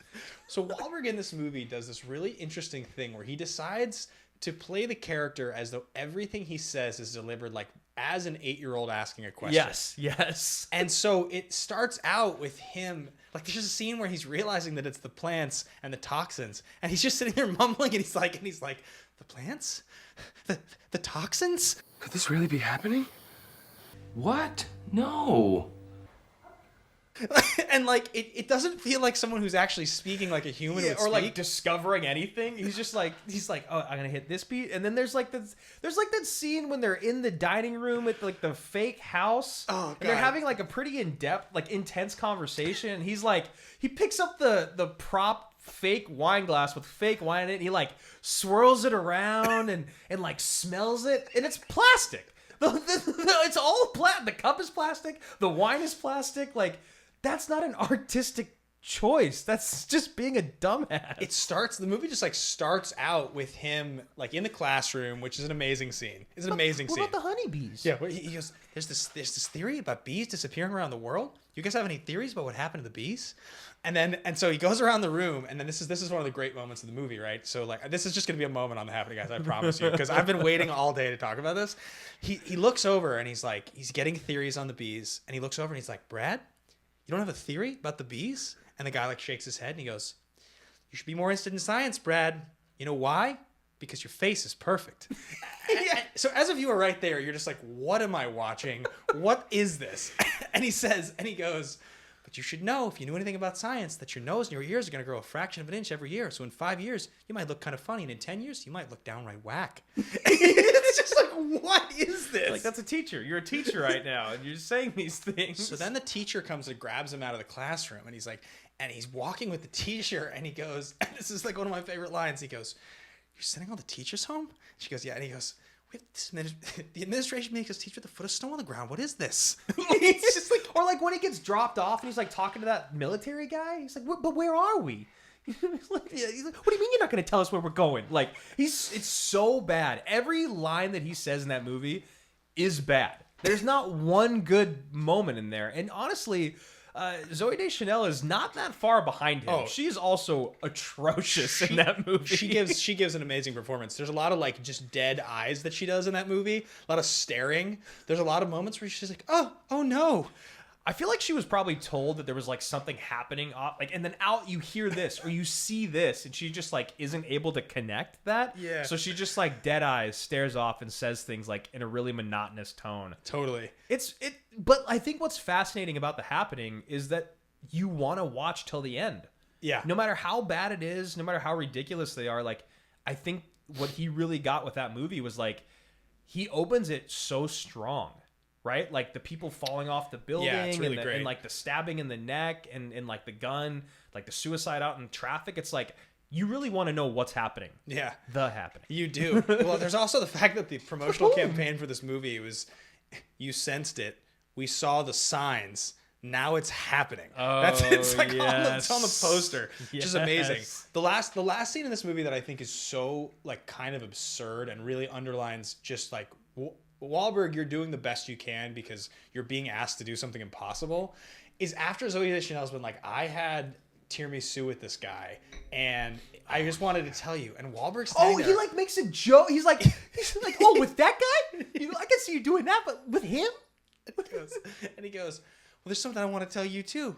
Speaker 5: So Wahlberg in this movie does this really interesting thing where he decides to play the character as though everything he says is delivered like as an 8-year-old asking a question.
Speaker 1: Yes.
Speaker 5: And so it starts out with him, like there's a scene where he's realizing that it's the plants and the toxins, and he's just sitting there mumbling, and he's like, the plants? The toxins?
Speaker 7: Could this really be happening? What? No.
Speaker 5: And like it doesn't feel like someone who's actually speaking like a human would
Speaker 1: or
Speaker 5: speak.
Speaker 1: like discovering anything. He's like, oh, I'm gonna hit this beat, and then there's like that scene when they're in the dining room at like the fake house.
Speaker 5: Oh, God.
Speaker 1: And they're having like a pretty in-depth, like intense conversation. And he's like, he picks up the prop fake wine glass with fake wine in it, and he like swirls it around and like smells it, and it's plastic. It's all plastic. The cup is plastic. The wine is plastic. Like, that's not an artistic choice. That's just being a dumbass.
Speaker 5: The movie just like starts out with him like in the classroom, which is an amazing scene. It's an amazing scene.
Speaker 1: What about the honeybees?
Speaker 5: Yeah, he goes, there's this theory about bees disappearing around the world. You guys have any theories about what happened to the bees? And so he goes around the room, and then this is one of the great moments of the movie, right? So like this is just gonna be a moment on The Happening, guys, I promise you, because I've been waiting all day to talk about this. He looks over and he's getting theories on the bees, and he looks over and he's like, Brad, you don't have a theory about the bees? And the guy like shakes his head and he goes, you should be more interested in science, Brad. You know why? Because your face is perfect. So as a viewer right there, you're just like, what am I watching? What is this? And he goes, but you should know, if you knew anything about science, that your nose and your ears are going to grow a fraction of an inch every year. So in 5 years, you might look kind of funny. And in 10 years, you might look downright whack. It's just like, what is this?
Speaker 1: Like, that's a teacher. You're a teacher right now, and you're saying these things.
Speaker 5: So then the teacher comes and grabs him out of the classroom, and he's like, and he's walking with the teacher, and he goes, and this is like one of my favorite lines. He goes, you're sending all the teachers home? She goes, yeah. And he goes, the administration makes us teach with a foot of snow on the ground. What is this?
Speaker 1: It's just like, or like when he gets dropped off and he's like talking to that military guy. He's like, but where are we? He's like, what do you mean you're not going to tell us where we're going? Like, it's so bad. Every line that he says in that movie is bad. There's not one good moment in there. And honestly, Zooey Deschanel is not that far behind him.
Speaker 5: Oh.
Speaker 1: She is also atrocious in that movie.
Speaker 5: She gives an amazing performance. There's a lot of like just dead eyes that she does in that movie. A lot of staring. There's a lot of moments where she's like, oh no.
Speaker 1: I feel like she was probably told that there was like something happening off, like, and then out you hear this or you see this, and she just like isn't able to connect that.
Speaker 5: Yeah.
Speaker 1: So she just like dead eyes, stares off, and says things like in a really monotonous tone.
Speaker 5: Totally.
Speaker 1: But I think what's fascinating about The Happening is that you want to watch till the end.
Speaker 5: Yeah.
Speaker 1: No matter how bad it is, no matter how ridiculous they are, like, I think what he really got with that movie was like, he opens it so strong. Right? Like the people falling off the building,
Speaker 5: yeah, it's really
Speaker 1: and like the stabbing in the neck and like the gun, like the suicide out in traffic. It's like, you really want to know what's happening.
Speaker 5: Yeah.
Speaker 1: The Happening.
Speaker 5: You do. Well, there's also the fact that the promotional campaign for this movie was, you sensed it. We saw the signs. Now it's happening.
Speaker 1: Oh,
Speaker 5: It's like
Speaker 1: yes.
Speaker 5: on the poster, which is amazing.
Speaker 1: Yes.
Speaker 5: The last scene in this movie that I think is so like kind of absurd and really underlines just like Wahlberg, you're doing the best you can because you're being asked to do something impossible, is after Zooey Deschanel's been like, I had tiramisu with this guy and I just wanted to tell you, and Wahlberg's standing there.
Speaker 1: He like makes a joke. He's like, oh, with that guy? I can see you doing that, but with him?
Speaker 5: And he goes, well, there's something I want to tell you too.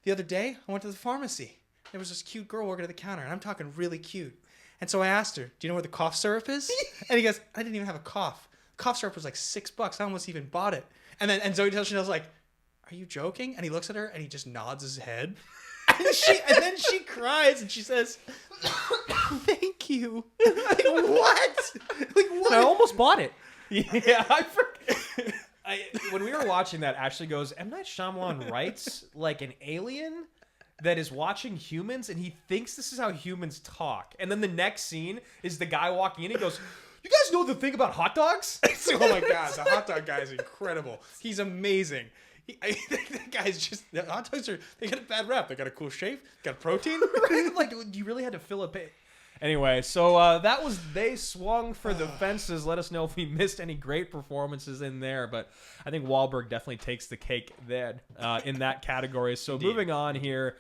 Speaker 5: The other day, I went to the pharmacy. There was this cute girl working at the counter, and I'm talking really cute. And so I asked her, do you know where the cough syrup is? And he goes, I didn't even have a cough. Cough syrup was like $6. I almost even bought it. And Zoe Deschanel's like, are you joking? And he looks at her and he just nods his head. And then she cries and she says, thank you. Like, what? Like, what?
Speaker 1: I almost bought it. Yeah, when we were watching that, Ashley goes, M. Night Shyamalan writes like an alien that is watching humans, and he thinks this is how humans talk. And then the next scene is the guy walking in and goes, you guys know the thing about hot dogs?
Speaker 5: Oh my God, the hot dog guy is incredible. He's amazing. That guy's just, the hot dogs they got a bad rap. They got a cool shape, got protein.
Speaker 1: Like, you really had to fill a pit. Anyway, so that was They Swung for the Fences. Let us know if we missed any great performances in there, but I think Wahlberg definitely takes the cake then in that category. So moving on here,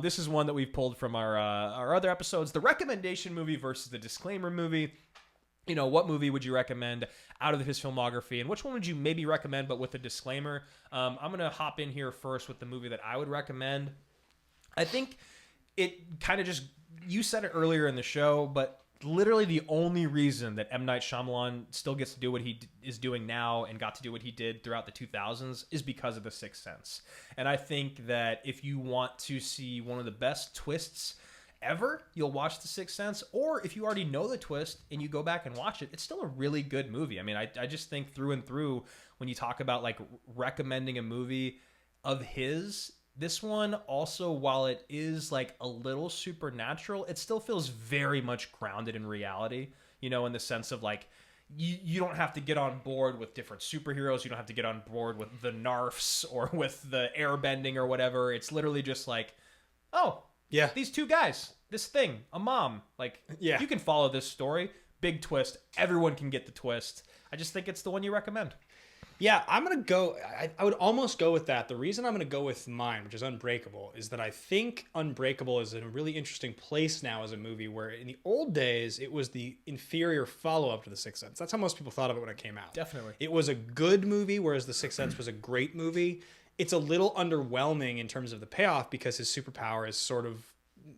Speaker 1: this is one that we've pulled from our other episodes, the recommendation movie versus the disclaimer movie. You know, what movie would you recommend out of his filmography, and which one would you maybe recommend but with a disclaimer? I'm going to hop in here first with the movie that I would recommend. I think it kind of just, you said it earlier in the show, but literally the only reason that M. Night Shyamalan still gets to do what he is doing now and got to do what he did throughout the 2000s is because of The Sixth Sense. And I think that if you want to see one of the best twists ever, you'll watch The Sixth Sense, or if you already know the twist and you go back and watch it, it's still a really good movie. I mean, I just think through and through, when you talk about like recommending a movie of his, this one also, while it is like a little supernatural, it still feels very much grounded in reality, you know, in the sense of like, you don't have to get on board with different superheroes. You don't have to get on board with the Narfs or with the airbending or whatever. It's literally just like, oh, yeah, these two guys, this thing, a mom, like, yeah, you can follow this story. Big twist. Everyone can get the twist. I just think it's the one you recommend.
Speaker 5: Yeah, I'm going to go, I would almost go with that. The reason I'm going to go with mine, which is Unbreakable, is that I think Unbreakable is in a really interesting place now as a movie where in the old days, it was the inferior follow-up to The Sixth Sense. That's how most people thought of it when it came out.
Speaker 1: Definitely.
Speaker 5: It was a good movie, whereas The Sixth Sense was a great movie. It's a little underwhelming in terms of the payoff because his superpower is sort of,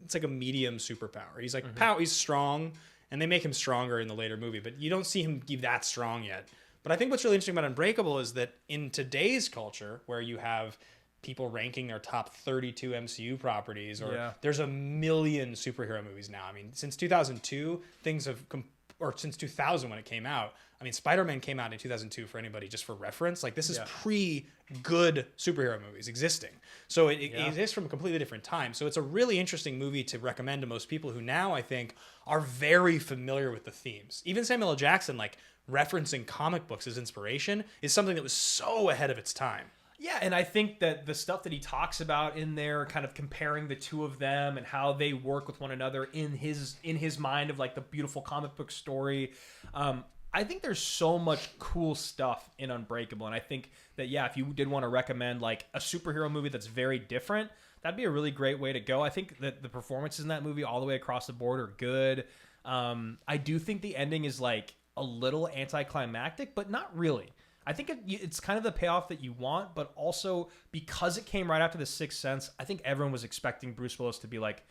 Speaker 5: it's like a medium superpower. He's like, he's strong, and they make him stronger in the later movie, but you don't see him be that strong yet. But I think what's really interesting about Unbreakable is that in today's culture, where you have people ranking their top 32 MCU properties, or there's a million superhero movies now. I mean, since 2002, things have, or since 2000 when it came out, I mean, Spider-Man came out in 2002 for anybody, just for reference. Like, this is pre-good superhero movies existing. So it exists from a completely different time. So it's a really interesting movie to recommend to most people who now, I think, are very familiar with the themes. Even Samuel L. Jackson, like, referencing comic books as inspiration is something that was so ahead of its time.
Speaker 1: Yeah, and I think that the stuff that he talks about in there, kind of comparing the two of them and how they work with one another in his mind of like the beautiful comic book story, I think there's so much cool stuff in Unbreakable. And I think that, yeah, if you did want to recommend like a superhero movie that's very different, that'd be a really great way to go. I think that the performances in that movie all the way across the board are good. I do think the ending is like a little anticlimactic, but not really. I think it's kind of the payoff that you want, but also because it came right after The Sixth Sense, I think everyone was expecting Bruce Willis to be like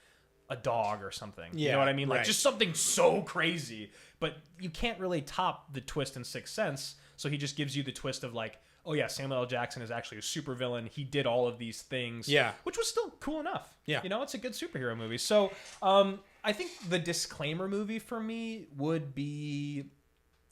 Speaker 1: a dog or something. Yeah, you know what I mean? Like just something so crazy, but you can't really top the twist in Sixth Sense. So he just gives you the twist of like, oh yeah, Samuel L. Jackson is actually a supervillain. He did all of these things. Yeah. Which was still cool enough. Yeah. You know, it's a good superhero movie. So I think the disclaimer movie for me would be,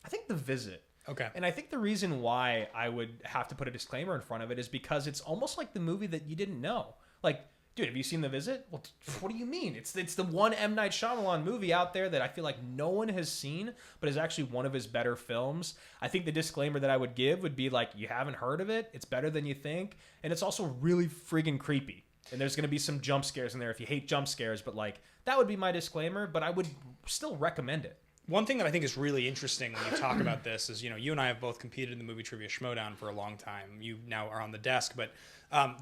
Speaker 1: I think The Visit. Okay. And I think the reason why I would have to put a disclaimer in front of it is because it's almost like the movie that you didn't know. Like, dude, have you seen The Visit? Well, what do you mean? It's the one M. Night Shyamalan movie out there that I feel like no one has seen, but is actually one of his better films. I think the disclaimer that I would give would be like, you haven't heard of it, it's better than you think, and it's also really friggin' creepy. And there's going to be some jump scares in there if you hate jump scares, but like, that would be my disclaimer, but I would still recommend it.
Speaker 5: One thing that I think is really interesting when you talk about this is, you know, you and I have both competed in the Movie Trivia Schmodown for a long time. You now are on the desk, but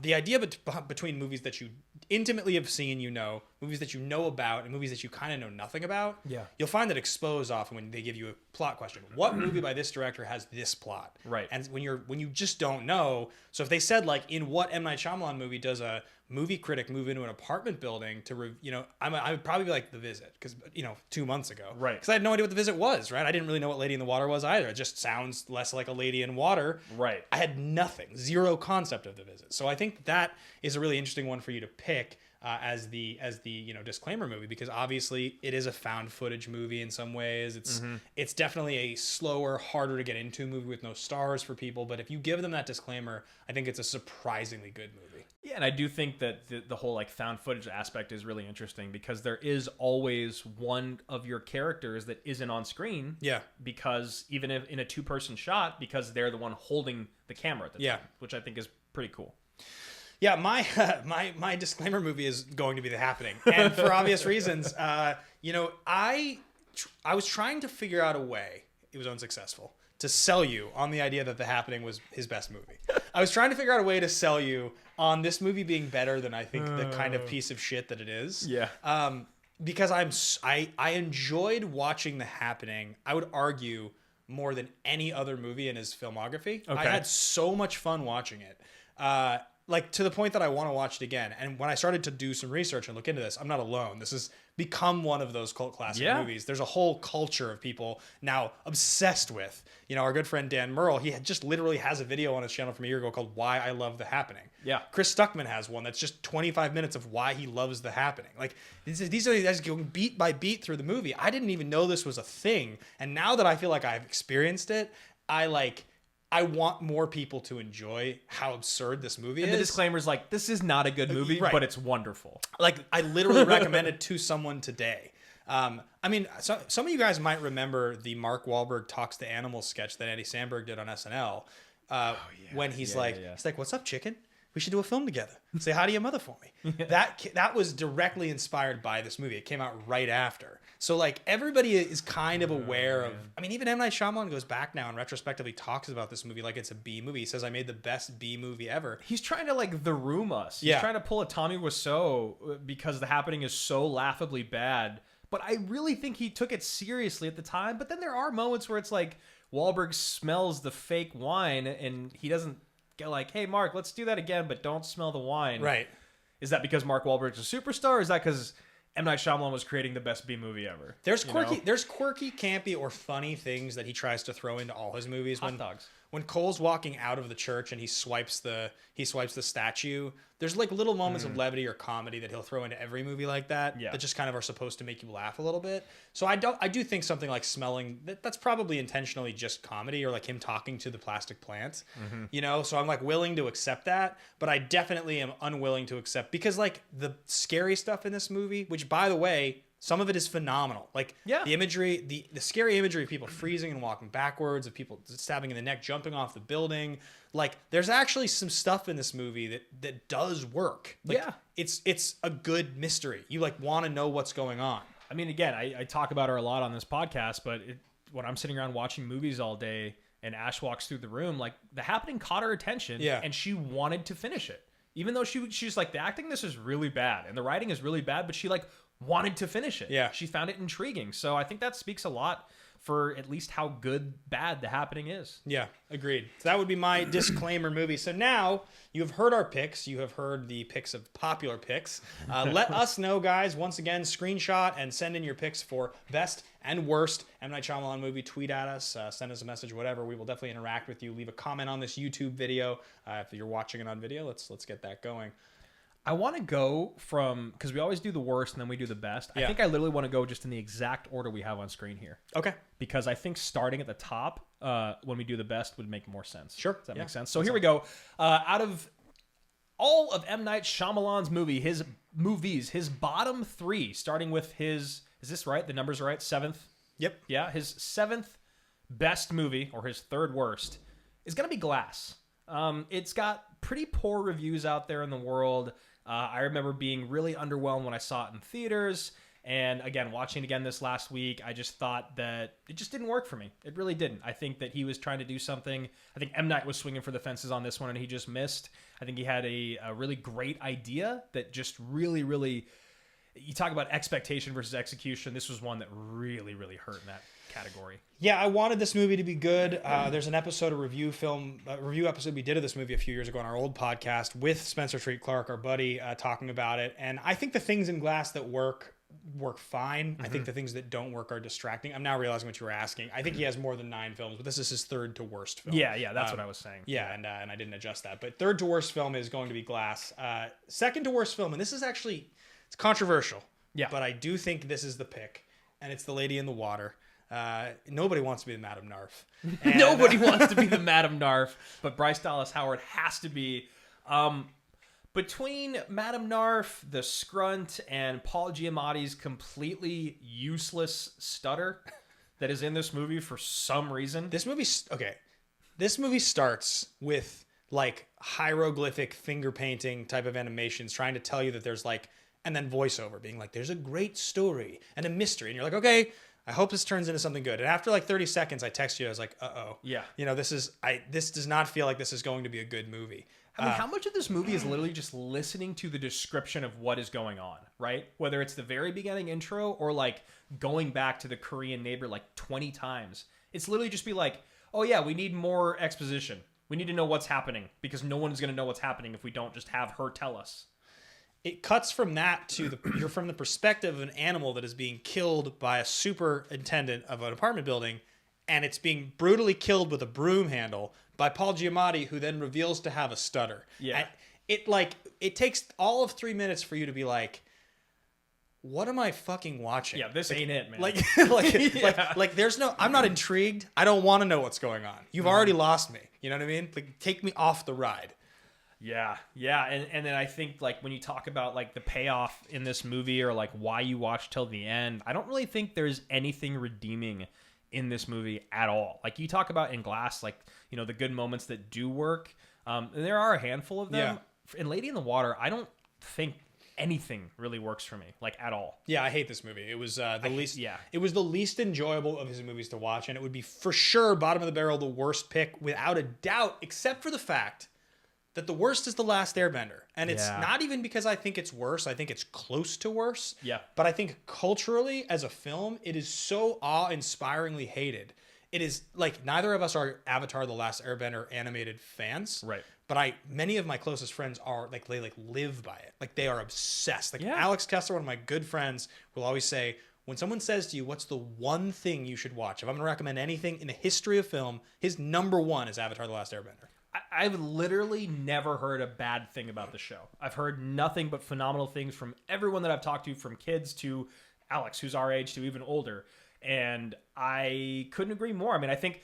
Speaker 5: the idea between movies that you intimately have seen, you know, movies that you know about, and movies that you kind of know nothing about,
Speaker 1: Yeah.
Speaker 5: you'll find that Exposed often when they give you a plot question. What movie by this director has this plot?
Speaker 1: Right.
Speaker 5: And when you just don't know, so if they said like, in what M Night Shyamalan movie does a movie critic move into an apartment building to, I would probably be like The Visit, because 2 months ago,
Speaker 1: Right?
Speaker 5: Because I had no idea what The Visit was, right? I didn't really know what Lady in the Water was either. It just sounds less like a lady in water,
Speaker 1: Right.
Speaker 5: I had zero concept of The Visit. So I think that is a really interesting one for you to pick as the disclaimer movie, because obviously it is a found footage movie in some ways. It's definitely a slower, harder to get into movie with no stars for people. But if you give them that disclaimer, I think it's a surprisingly good movie.
Speaker 1: Yeah, and I do think that the whole like found footage aspect is really interesting, because there is always one of your characters that isn't on screen.
Speaker 5: Yeah.
Speaker 1: Because even if in a 2-person shot, because they're the one holding the camera at the time, which I think is pretty cool.
Speaker 5: Yeah, my disclaimer movie is going to be The Happening, and for obvious reasons. I was trying to figure out a way, it was unsuccessful, to sell you on the idea that The Happening was his best movie. I was trying to figure out a way to sell you on this movie being better than I think the kind of piece of shit that it is.
Speaker 1: Yeah.
Speaker 5: Because I enjoyed watching The Happening, I would argue, more than any other movie in his filmography.
Speaker 1: Okay.
Speaker 5: I had so much fun watching it. Like, to the point that I want to watch it again. And when I started to do some research and look into this, I'm not alone. This has become one of those cult classic movies. There's a whole culture of people now obsessed with. Our good friend Dan Merle, he just literally has a video on his channel from a year ago called Why I Love The Happening.
Speaker 1: Yeah.
Speaker 5: Chris Stuckman has one that's just 25 minutes of why he loves The Happening. Like, these are guys going beat by beat through the movie. I didn't even know this was a thing. And now that I feel like I've experienced it, I want more people to enjoy how absurd this movie is.
Speaker 1: And the disclaimer's like, this is not a good movie,
Speaker 5: Right.
Speaker 1: but it's wonderful.
Speaker 5: Like, I literally recommend it to someone today. Some of you guys might remember the Mark Wahlberg Talks to Animals sketch that Andy Samberg did on SNL. When he's like, "What's up, chicken? We should do a film together. Say hi to your mother for me." That was directly inspired by this movie. It came out right after. So like, everybody is kind of aware of. I mean, even M Night Shyamalan goes back now and retrospectively talks about this movie like it's a B movie. He says, "I made the best B movie ever."
Speaker 1: He's trying to like The Room us. He's trying to pull a Tommy Wiseau because The Happening is so laughably bad. But I really think he took it seriously at the time. But then there are moments where it's like Wahlberg smells the fake wine and he doesn't get like, "Hey, Mark, let's do that again, but don't smell the wine."
Speaker 5: Right.
Speaker 1: Is that because Mark Wahlberg's a superstar? Or is that because M Night Shyamalan was creating the best B movie ever?
Speaker 5: There's quirky, campy, or funny things that he tries to throw into all his movies.
Speaker 1: Hot dogs.
Speaker 5: When Cole's walking out of the church and he swipes the statue, there's like little moments of levity or comedy that he'll throw into every movie like that.
Speaker 1: Yeah.
Speaker 5: That just kind of are supposed to make you laugh a little bit. So I do think something like Smelling, that's probably intentionally just comedy, or like him talking to the plastic plant. So I'm like willing to accept that, but I definitely am unwilling to accept, because like the scary stuff in this movie, which by the way, some of it is phenomenal. Like the imagery, the scary imagery of people freezing and walking backwards, of people stabbing in the neck, jumping off the building. Like, there's actually some stuff in this movie that does work. Like, it's a good mystery. You like want to know what's going on.
Speaker 1: I mean, again, I talk about her a lot on this podcast, but when I'm sitting around watching movies all day and Ash walks through the room, like, The Happening caught her attention, and she wanted to finish it. Even though she's like, the acting this is really bad and the writing is really bad, but she like wanted to finish it.
Speaker 5: Yeah.
Speaker 1: She found it intriguing. So I think that speaks a lot for at least how bad The Happening is.
Speaker 5: Yeah, agreed. So that would be my disclaimer movie. So now you have heard our picks. You have heard the picks of popular picks. Let us know, guys. Once again, screenshot and send in your picks for best and worst M Night Shyamalan movie. Tweet at us, send us a message, whatever. We will definitely interact with you. Leave a comment on this YouTube video. If you're watching it on video, let's get that going.
Speaker 1: I want to go from, because we always do the worst and then we do the best. I think I literally want to go just in the exact order we have on screen here.
Speaker 5: Okay.
Speaker 1: Because I think starting at the top when we do the best would make more sense.
Speaker 5: Sure.
Speaker 1: Does that make sense? So here we go. Out of all of M. Night Shyamalan's his bottom 3, starting with his, is this right? The numbers are right? 7th?
Speaker 5: Yep.
Speaker 1: Yeah, his 7th best movie, or his 3rd worst, is going to be Glass. It's got pretty poor reviews out there in the world. I remember being really underwhelmed when I saw it in theaters. And again, watching it again this last week, I just thought that it just didn't work for me. It really didn't. I think that he was trying to do something. I think M. Night was swinging for the fences on this one, and he just missed. I think he had a really great idea that just really, really you talk about expectation versus execution. This was one that really, really hurt in that category.
Speaker 5: Yeah, I wanted this movie to be good. There's an episode, a review episode we did of this movie a few years ago on our old podcast with Spencer Treat Clark, our buddy, talking about it. And I think the things in Glass that work fine. I think the things that don't work are distracting. I'm now realizing what you were asking. I think he has more than 9 films, but this is his third to worst film.
Speaker 1: Yeah, that's what I was saying.
Speaker 5: Yeah, and I didn't adjust that. But third to worst film is going to be Glass. Second to worst film, and this is actually, it's controversial.
Speaker 1: Yeah.
Speaker 5: But I do think this is the pick, and it's The Lady in the Water. Nobody wants to be the Madame Narf. And,
Speaker 1: Nobody wants to be the Madame Narf, but Bryce Dallas Howard has to be. Between Madame Narf, the Scrunt, and Paul Giamatti's completely useless stutter that is in this movie for some reason.
Speaker 5: This movie starts with like hieroglyphic finger painting type of animations trying to tell you that there's like, and then voiceover being like, there's a great story and a mystery. And you're like, okay, I hope this turns into something good. And after like 30 seconds, I text you. I was like, uh-oh.
Speaker 1: Yeah.
Speaker 5: You know, this does not feel like this is going to be a good movie.
Speaker 1: I mean, how much of this movie is literally just listening to the description of what is going on, right? Whether it's the very beginning intro or like going back to the Korean neighbor like 20 times. It's literally just be like, oh yeah, we need more exposition. We need to know what's happening because no one is going to know what's happening if we don't just have her tell us.
Speaker 5: It cuts from that to you're from the perspective of an animal that is being killed by a superintendent of an apartment building, and it's being brutally killed with a broom handle by Paul Giamatti, who then reveals to have a stutter.
Speaker 1: Yeah.
Speaker 5: And it takes all of 3 minutes for you to be like, what am I fucking watching?
Speaker 1: Yeah, this ain't it, man.
Speaker 5: Like there's no, I'm not intrigued. I don't want to know what's going on. You've already lost me. You know what I mean? Like, take me off the ride.
Speaker 1: Yeah. And then I think like when you talk about like the payoff in this movie or like why you watch till the end, I don't really think there's anything redeeming in this movie at all. Like you talk about in Glass, like, you know, the good moments that do work. And there are a handful of them. Yeah. In Lady in the Water, I don't think anything really works for me, like at all.
Speaker 5: Yeah, I hate this movie. It was it was the least enjoyable of his movies to watch, and it would be for sure bottom of the barrel, the worst pick without a doubt, except for the fact that the worst is The Last Airbender. And it's not even because I think it's worse. I think it's close to worse.
Speaker 1: Yeah.
Speaker 5: But I think culturally, as a film, it is so awe-inspiringly hated. It is like neither of us are Avatar: The Last Airbender animated fans.
Speaker 1: Right.
Speaker 5: But many of my closest friends are like, they like live by it. Like they are obsessed. Like Alex Kessler, one of my good friends, will always say, when someone says to you, what's the one thing you should watch? If I'm going to recommend anything in the history of film, his number one is Avatar: The Last Airbender.
Speaker 1: I've literally never heard a bad thing about the show. I've heard nothing but phenomenal things from everyone that I've talked to, from kids to Alex, who's our age, to even older. And I couldn't agree more. I mean, I think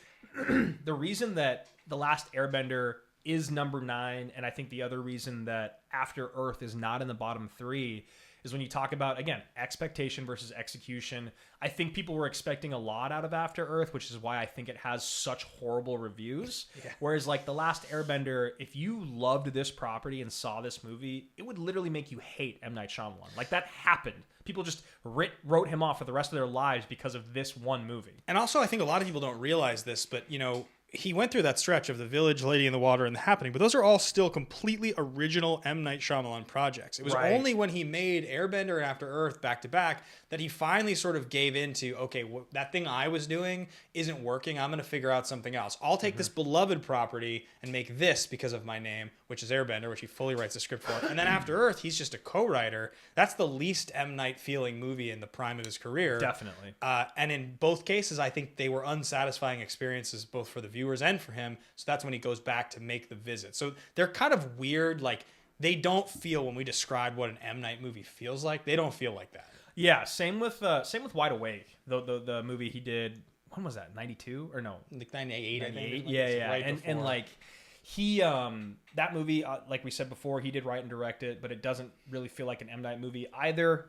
Speaker 1: the reason that The Last Airbender is number 9, and I think the other reason that After Earth is not in the bottom 3 is when you talk about, again, expectation versus execution. I think people were expecting a lot out of After Earth, which is why I think it has such horrible reviews. Yeah. Whereas like The Last Airbender, if you loved this property and saw this movie, it would literally make you hate M Night Shyamalan. Like that happened. People just wrote him off for the rest of their lives because of this one movie.
Speaker 5: And also, I think a lot of people don't realize this, but you know, he went through that stretch of The Village, Lady in the Water, and The Happening, but those are all still completely original M. Night Shyamalan projects. It was only when he made Airbender and After Earth back to back that he finally sort of gave into, okay, that thing I was doing isn't working. I'm going to figure out something else. I'll take this beloved property and make this because of my name, which is Airbender, which he fully writes the script for. And then After Earth, he's just a co-writer. That's the least M. Night feeling movie in the prime of his career.
Speaker 1: Definitely.
Speaker 5: And in both cases, I think they were unsatisfying experiences both for the viewers and for him. So that's when he goes back to make The Visit. So they're kind of weird. Like, they don't feel, when we describe what an M. Night movie feels like, they don't feel like that.
Speaker 1: Yeah, same with Wide Awake, the movie he did. When was that? 92 or no?
Speaker 5: Like 98, I think.
Speaker 1: Yeah. Right and like he that movie, like we said before, he did write and direct it, but it doesn't really feel like an M. Night movie either.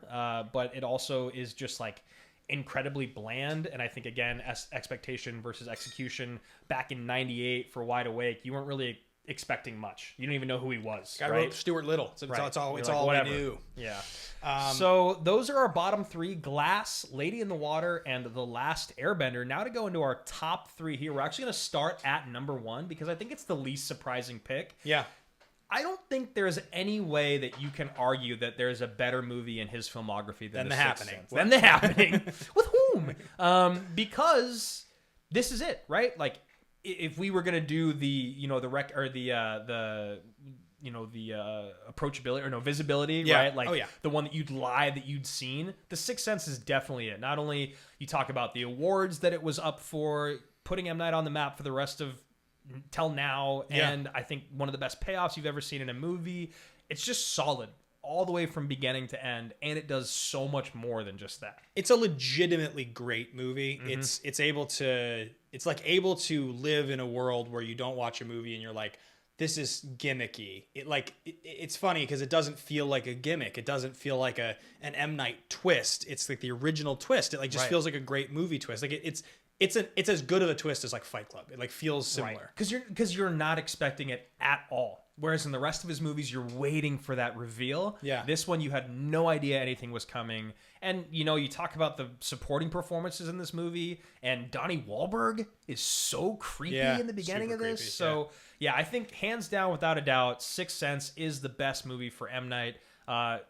Speaker 1: But it also is just like incredibly bland. And I think again, expectation versus execution. Back in 98 for Wide Awake, you weren't really expecting much. You don't even know who he was.
Speaker 5: Guy wrote Stuart Little. So it's all we knew.
Speaker 1: Yeah. So those are our bottom 3: Glass, Lady in the Water, and The Last Airbender. Now to go into our top 3 here, we're actually going to start at number 1 because I think it's the least surprising pick.
Speaker 5: Yeah.
Speaker 1: I don't think there's any way that you can argue that there's a better movie in his filmography than
Speaker 5: The Happening.
Speaker 1: Than The Happening. With whom? Because this is it, right? Like, if we were gonna do the approachability or visibility, right? Like the one that you'd lie that you'd seen. The Sixth Sense is definitely it. Not only you talk about the awards that it was up for, putting M. Night on the map for the rest of till now, and I think one of the best payoffs you've ever seen in a movie. It's just solid all the way from beginning to end, and it does so much more than just that.
Speaker 5: It's a legitimately great movie. It's able to live in a world where you don't watch a movie and you're like, this is gimmicky. It's funny because it doesn't feel like a gimmick. It doesn't feel like an M. Night twist. It's like the original twist. It just feels like a great movie twist. Like it's as good of a twist as like Fight Club. It like feels similar
Speaker 1: because you're not expecting it at all. Whereas in the rest of his movies, you're waiting for that reveal.
Speaker 5: Yeah.
Speaker 1: This one, you had no idea anything was coming. And, you talk about the supporting performances in this movie, and Donnie Wahlberg is so creepy in the beginning of this.
Speaker 5: Creepy,
Speaker 1: so, I think hands down, without a doubt, Sixth Sense is the best movie for M. Night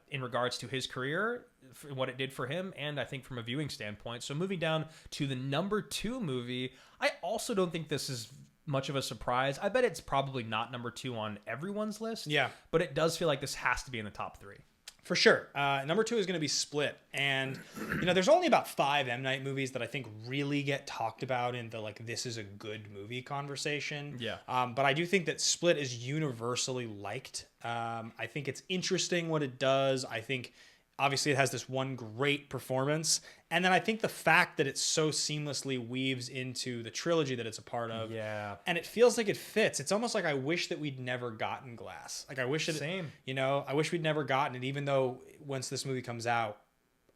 Speaker 1: in regards to his career, what it did for him, and I think from a viewing standpoint. So moving down to the number 2 movie, I also don't think this is much of a surprise. I bet it's probably not number 2 on everyone's list.
Speaker 5: Yeah.
Speaker 1: But it does feel like this has to be in the top 3.
Speaker 5: For sure. Number 2 is going to be Split. And, there's only about 5 M. Night movies that I think really get talked about in the, like, this is a good movie conversation.
Speaker 1: Yeah.
Speaker 5: But I do think that Split is universally liked. I think it's interesting what it does. I think, obviously, it has this one great performance. And then I think the fact that it so seamlessly weaves into the trilogy that it's a part of.
Speaker 1: Yeah.
Speaker 5: And it feels like it fits. It's almost like I wish that we'd never gotten Glass. Like I wish that
Speaker 1: Same.
Speaker 5: I wish we'd never gotten it, even though once this movie comes out,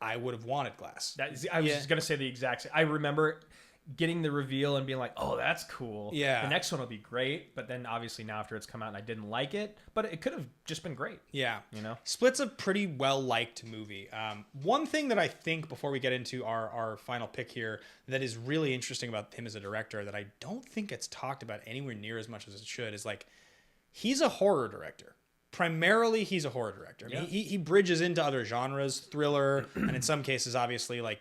Speaker 5: I would have wanted Glass.
Speaker 1: I was just going to say the exact same. I remember getting the reveal and being like, oh, that's cool.
Speaker 5: Yeah.
Speaker 1: The next one will be great. But then obviously now after it's come out and I didn't like it, but it could have just been great.
Speaker 5: Yeah.
Speaker 1: Split's
Speaker 5: a pretty well-liked movie. One thing that I think before we get into our final pick here that is really interesting about him as a director that I don't think gets talked about anywhere near as much as it should is like, he's a horror director. Primarily, he's a horror director.
Speaker 1: Yeah.
Speaker 5: He bridges into other genres, thriller, and in some cases, obviously, like,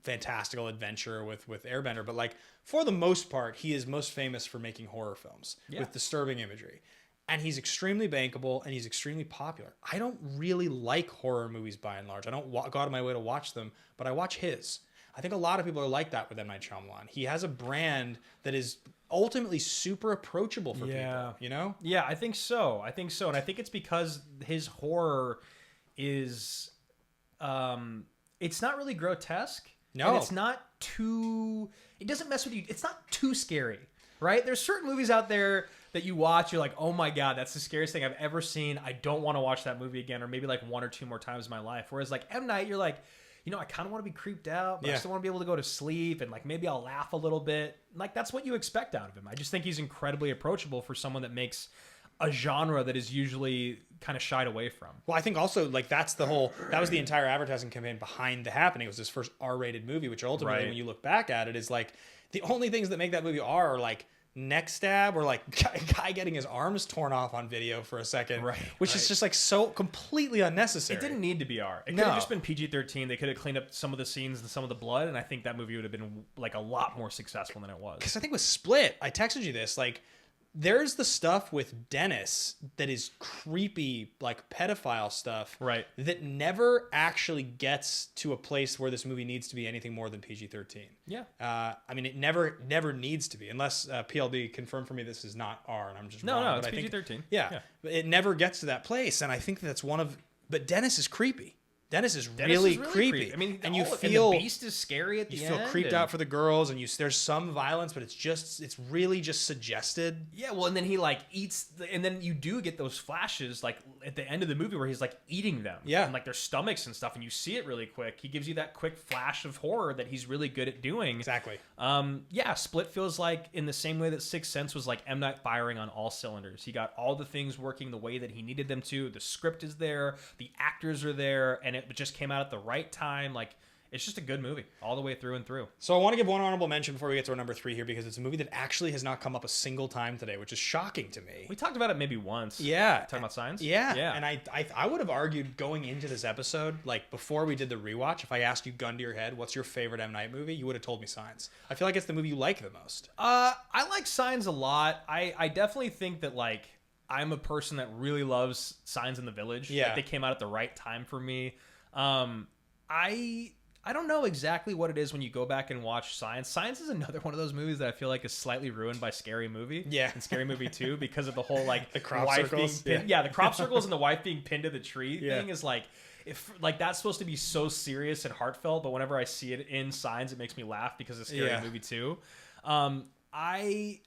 Speaker 5: fantastical adventure with Airbender. But, like, for the most part, he is most famous for making horror films with disturbing imagery. And he's extremely bankable, and he's extremely popular. I don't really like horror movies by and large. I don't go out of my way to watch them, but I watch his. I think a lot of people are like that with M. Night Shyamalan. He has a brand that is ultimately super approachable for people,
Speaker 1: Yeah, I think so. And I think it's because his horror is it's not really grotesque.
Speaker 5: No.
Speaker 1: And it's not too it doesn't mess with you. It's not too scary, right? There's certain movies out there that you watch, you're like, oh my God, that's the scariest thing I've ever seen. I don't want to watch that movie again, or maybe like 1 or 2 more times in my life. Whereas like M. Night, you're like, I kind of want to be creeped out, but I still want to be able to go to sleep, and like maybe I'll laugh a little bit. Like that's what you expect out of him. I just think he's incredibly approachable for someone that makes a genre that is usually kind of shied away from.
Speaker 5: Well, I think also like that was the entire advertising campaign behind The Happening. It was his first R-rated movie, which ultimately when you look back at it is like the only things that make that movie are like neck stab or like guy getting his arms torn off on video for a second, which is just like so completely unnecessary.
Speaker 1: It didn't need to be R. It could have just been PG-13. They could have cleaned up some of the scenes and some of the blood, and I think that movie would have been like a lot more successful than it was.
Speaker 5: Because I think with Split, I texted you this, like there's the stuff with Dennis that is creepy, like pedophile stuff, that never actually gets to a place where this movie needs to be anything more than PG-13.
Speaker 1: Yeah.
Speaker 5: I mean, it never needs to be, unless PLD confirmed for me this is not R, and I'm just wrong.
Speaker 1: No, it's PG-13.
Speaker 5: Yeah, but it never gets to that place, and I think that's but Dennis is creepy. Dennis is really creepy.
Speaker 1: I mean,
Speaker 5: and you feel
Speaker 1: and the beast is scary at the end.
Speaker 5: You feel creeped out for the girls, and there's some violence, but it's really just suggested.
Speaker 1: Yeah, well, and then he like eats, and then you do get those flashes like at the end of the movie where he's like eating them, and like their stomachs and stuff, and you see it really quick. He gives you that quick flash of horror that he's really good at doing.
Speaker 5: Exactly.
Speaker 1: Split feels like in the same way that Sixth Sense was like M. Night firing on all cylinders. He got all the things working the way that he needed them to. The script is there, the actors are there, and it just came out at the right time. Like it's just a good movie all the way through and through.
Speaker 5: So I want to give one honorable mention before we get to our number 3 here, because it's a movie that actually has not come up a single time today, which is shocking to me.
Speaker 1: We talked about it maybe once.
Speaker 5: Yeah.
Speaker 1: Talking about Signs?
Speaker 5: Yeah.
Speaker 1: Yeah.
Speaker 5: And I would have argued going into this episode, like before we did the rewatch, if I asked you gun to your head, what's your favorite M. Night movie, you would have told me Signs. I feel like it's the movie you like the most.
Speaker 1: I like Signs a lot. I definitely think that, like, I'm a person that really loves Signs in the Village.
Speaker 5: Yeah.
Speaker 1: Like, they came out at the right time for me. I don't know exactly what it is when you go back and watch Signs. Signs is another one of those movies that I feel like is slightly ruined by Scary Movie.
Speaker 5: Yeah.
Speaker 1: And Scary Movie 2, because of the whole, like,
Speaker 5: The crop
Speaker 1: wife
Speaker 5: circles.
Speaker 1: being pinned. Yeah, the crop circles and the wife being pinned to the tree
Speaker 5: Yeah.
Speaker 1: thing is like, if like that's supposed to be so serious and heartfelt, but whenever I see it in Signs, it makes me laugh because of Scary
Speaker 5: Yeah.
Speaker 1: Movie 2. I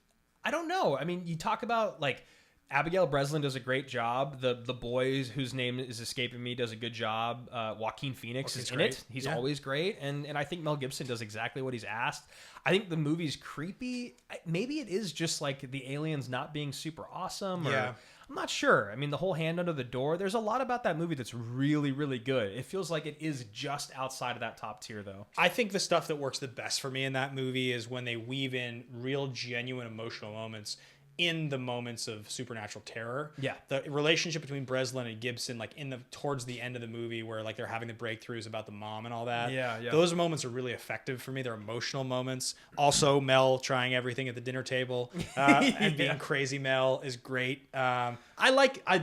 Speaker 1: don't know. I mean, you talk about, like, Abigail Breslin does a great job. The boys, whose name is escaping me, does a good job. Joaquin Phoenix is in
Speaker 5: great.
Speaker 1: it. He's
Speaker 5: Yeah.
Speaker 1: always great. And I think Mel Gibson does exactly what he's asked. I think the movie's creepy. Maybe it is just like the aliens not being super awesome. Or,
Speaker 5: Yeah.
Speaker 1: I'm not sure. I mean, the whole hand under the door, there's a lot about that movie that's really, really good. It feels like it is just outside of that top tier, though.
Speaker 5: I think the stuff that works the best for me in that movie is when they weave in real, genuine emotional moments in the moments of supernatural terror.
Speaker 1: Yeah.
Speaker 5: The relationship between Breslin and Gibson, like towards the end of the movie where like they're having the breakthroughs about the mom and all that.
Speaker 1: Yeah.
Speaker 5: Those moments are really effective for me. They're emotional moments. Also, Mel trying everything at the dinner table and being crazy Mel is great. I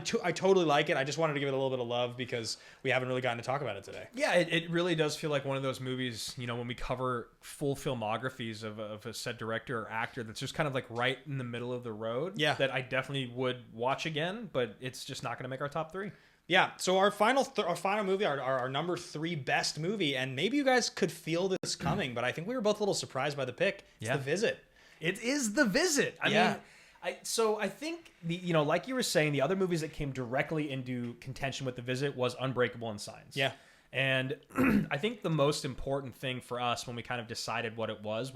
Speaker 5: totally like it. I just wanted to give it a little bit of love because we haven't really gotten to talk about it today.
Speaker 1: Yeah, it really does feel like one of those movies, you know, when we cover full filmographies of a said director or actor that's just kind of like right in the middle of the road.
Speaker 5: Yeah.
Speaker 1: That I definitely would watch again, but it's just not going to make our top 3.
Speaker 5: Yeah, so our final movie, our number 3 best movie, and maybe you guys could feel this coming, but I think we were both a little surprised by the pick. It's The Visit.
Speaker 1: It is The Visit. I mean, I think like you were saying, the other movies that came directly into contention with The Visit was Unbreakable and Signs.
Speaker 5: Yeah.
Speaker 1: And I think the most important thing for us when we kind of decided what it was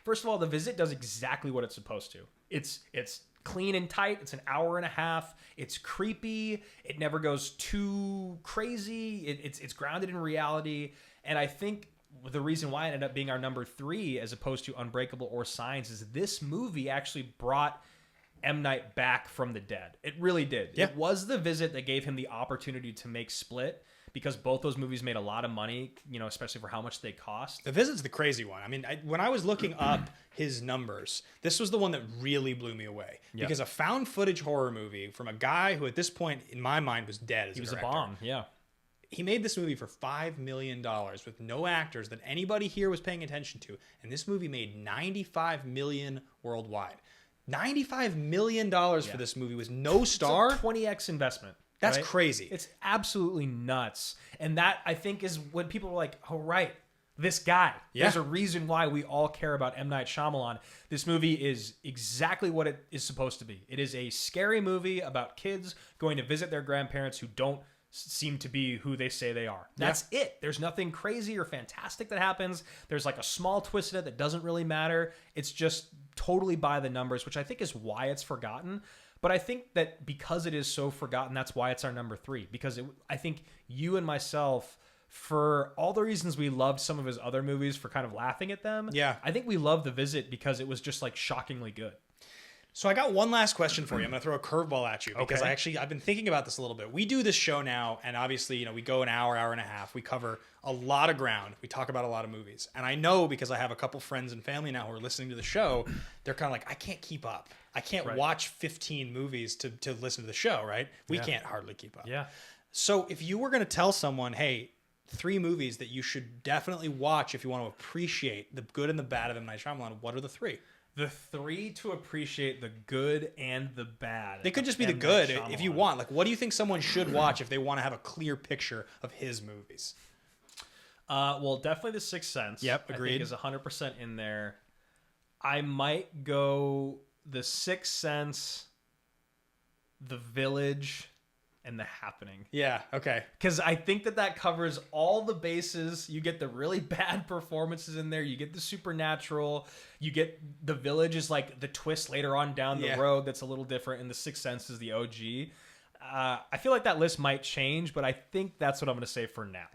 Speaker 1: first of all, The Visit does exactly what it's supposed to. It's clean and tight. It's an hour and a half. It's creepy. It never goes too crazy. It's grounded in reality. And I think the reason why it ended up being our number 3 as opposed to Unbreakable or Signs is this movie actually brought M. Night back from the dead. It really did.
Speaker 5: Yeah.
Speaker 1: It was The Visit that gave him the opportunity to make Split, because both those movies made a lot of money, you know, especially for how much they cost.
Speaker 5: The Visit's the crazy one. I mean, when I was looking up his numbers, this was the one that really blew me away.
Speaker 1: Yeah.
Speaker 5: Because a found footage horror movie from a guy who at this point, in my mind, was dead as
Speaker 1: He was
Speaker 5: director.
Speaker 1: a bomb, yeah.
Speaker 5: He made this movie for $5 million with no actors that anybody here was paying attention to. And this movie made $95 million worldwide. $95 million for this movie with no star.
Speaker 1: It's a 20x investment.
Speaker 5: That's
Speaker 1: right?
Speaker 5: crazy.
Speaker 1: It's absolutely nuts. And that, I think, is when people are like, oh, right, this guy.
Speaker 5: Yeah.
Speaker 1: There's a reason why we all care about M. Night Shyamalan. This movie is exactly what it is supposed to be. It is a scary movie about kids going to visit their grandparents who don't seem to be who they say they are. That's it. There's nothing crazy or fantastic that happens. There's like a small twist in it that doesn't really matter. It's just totally by the numbers, which I think is why it's forgotten. But I think that because it is so forgotten, that's why it's our number 3. Because I think you and myself, for all the reasons we loved some of his other movies for kind of laughing at them, I think we love The Visit because it was just like shockingly good.
Speaker 5: So I got one last question for you. I'm going to throw a curveball at you because
Speaker 1: Okay.
Speaker 5: I've been thinking about this a little bit. We do this show now, and obviously, you know, we go an hour and a half. We cover a lot of ground. We talk about a lot of movies. And I know because I have a couple friends and family now who are listening to the show, they're kind of like, I can't keep up. I can't watch 15 movies to listen to the show, right? We can't hardly keep up.
Speaker 1: Yeah.
Speaker 5: So if you were going to tell someone, hey, 3 movies that you should definitely watch if you want to appreciate the good and the bad of M. Night Shyamalan, what are the 3?
Speaker 1: The 3 to appreciate the good and the bad.
Speaker 5: They could just be the
Speaker 1: M. Night
Speaker 5: good if you
Speaker 1: Shyamalan.
Speaker 5: want. Like, what do you think someone should watch if they want to have a clear picture of his movies?
Speaker 1: Well, definitely The Sixth Sense.
Speaker 5: Yep, agreed.
Speaker 1: I think is 100% in there. I might go The Sixth Sense, The Village, and The Happening.
Speaker 5: Yeah, okay.
Speaker 1: Because I think that covers all the bases. You get the really bad performances in there. You get the supernatural. You get The Village is like the twist later on down the road that's a little different. And The Sixth Sense is the OG. I feel like that list might change, but I think that's what I'm going to say for now.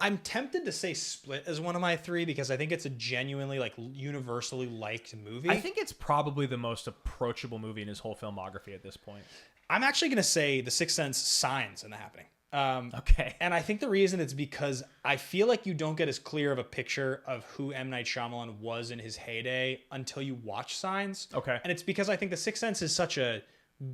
Speaker 5: I'm tempted to say Split as one of my 3 because I think it's a genuinely like universally liked movie.
Speaker 1: I think it's probably the most approachable movie in his whole filmography at this point.
Speaker 5: I'm actually going to say The Sixth Sense, Signs, and The Happening.
Speaker 1: Okay.
Speaker 5: And I think the reason it's because I feel like you don't get as clear of a picture of who M. Night Shyamalan was in his heyday until you watch Signs.
Speaker 1: Okay.
Speaker 5: And it's because I think The Sixth Sense is such a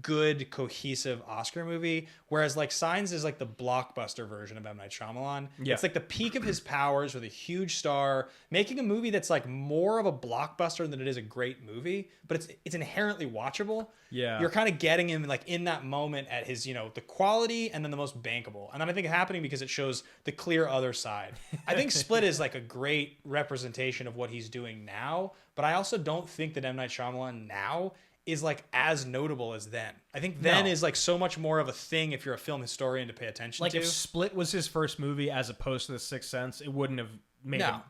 Speaker 5: good, cohesive Oscar movie, whereas like Signs is like the blockbuster version of M. Night Shyamalan.
Speaker 1: Yeah.
Speaker 5: It's like the peak of his powers with a huge star, making a movie that's like more of a blockbuster than it is a great movie, but it's inherently watchable.
Speaker 1: Yeah.
Speaker 5: You're kind of getting him like in that moment at his, the quality and then the most bankable. And then I think it's happening because it shows the clear other side. I think Split is like a great representation of what he's doing now, but I also don't think that M. Night Shyamalan now is like as notable as then. I think then is like so much more of a thing if you're a film historian to pay attention
Speaker 1: like
Speaker 5: to.
Speaker 1: if Split was his first movie as opposed to The Sixth Sense, it wouldn't have made a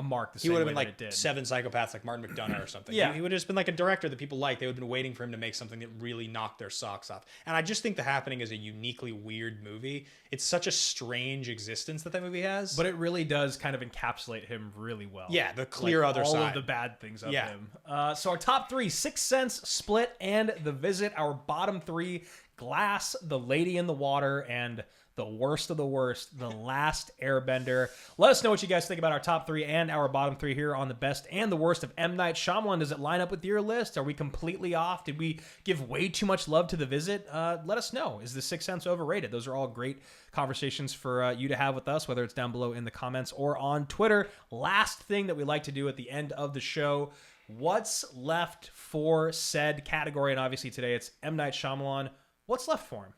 Speaker 1: mark the
Speaker 5: He
Speaker 1: same
Speaker 5: would have
Speaker 1: way
Speaker 5: been
Speaker 1: that
Speaker 5: like
Speaker 1: it did.
Speaker 5: 7 Psychopaths like Martin McDonagh or something.
Speaker 1: Yeah.
Speaker 5: He would have just been like a director that people like. They would have been waiting for him to make something that really knocked their socks off. And I just think The Happening is a uniquely weird movie. It's such a strange existence that movie has.
Speaker 1: But it really does kind of encapsulate him really well.
Speaker 5: Yeah, the clear other
Speaker 1: all
Speaker 5: side.
Speaker 1: All of the bad things of
Speaker 5: Yeah.
Speaker 1: him. So our top 3, Sixth Sense, Split, and The Visit. Our bottom 3, Glass, The Lady in the Water, and the worst of the worst, The Last Airbender. Let us know what you guys think about our top 3 and our bottom 3 here on the best and the worst of M. Night Shyamalan. Does it line up with your list? Are we completely off? Did we give way too much love to The Visit? Let us know. Is The Sixth Sense overrated? Those are all great conversations for you to have with us, whether it's down below in the comments or on Twitter. Last thing that we like to do at the end of the show, what's left for said category? And obviously today it's M. Night Shyamalan. What's left for him?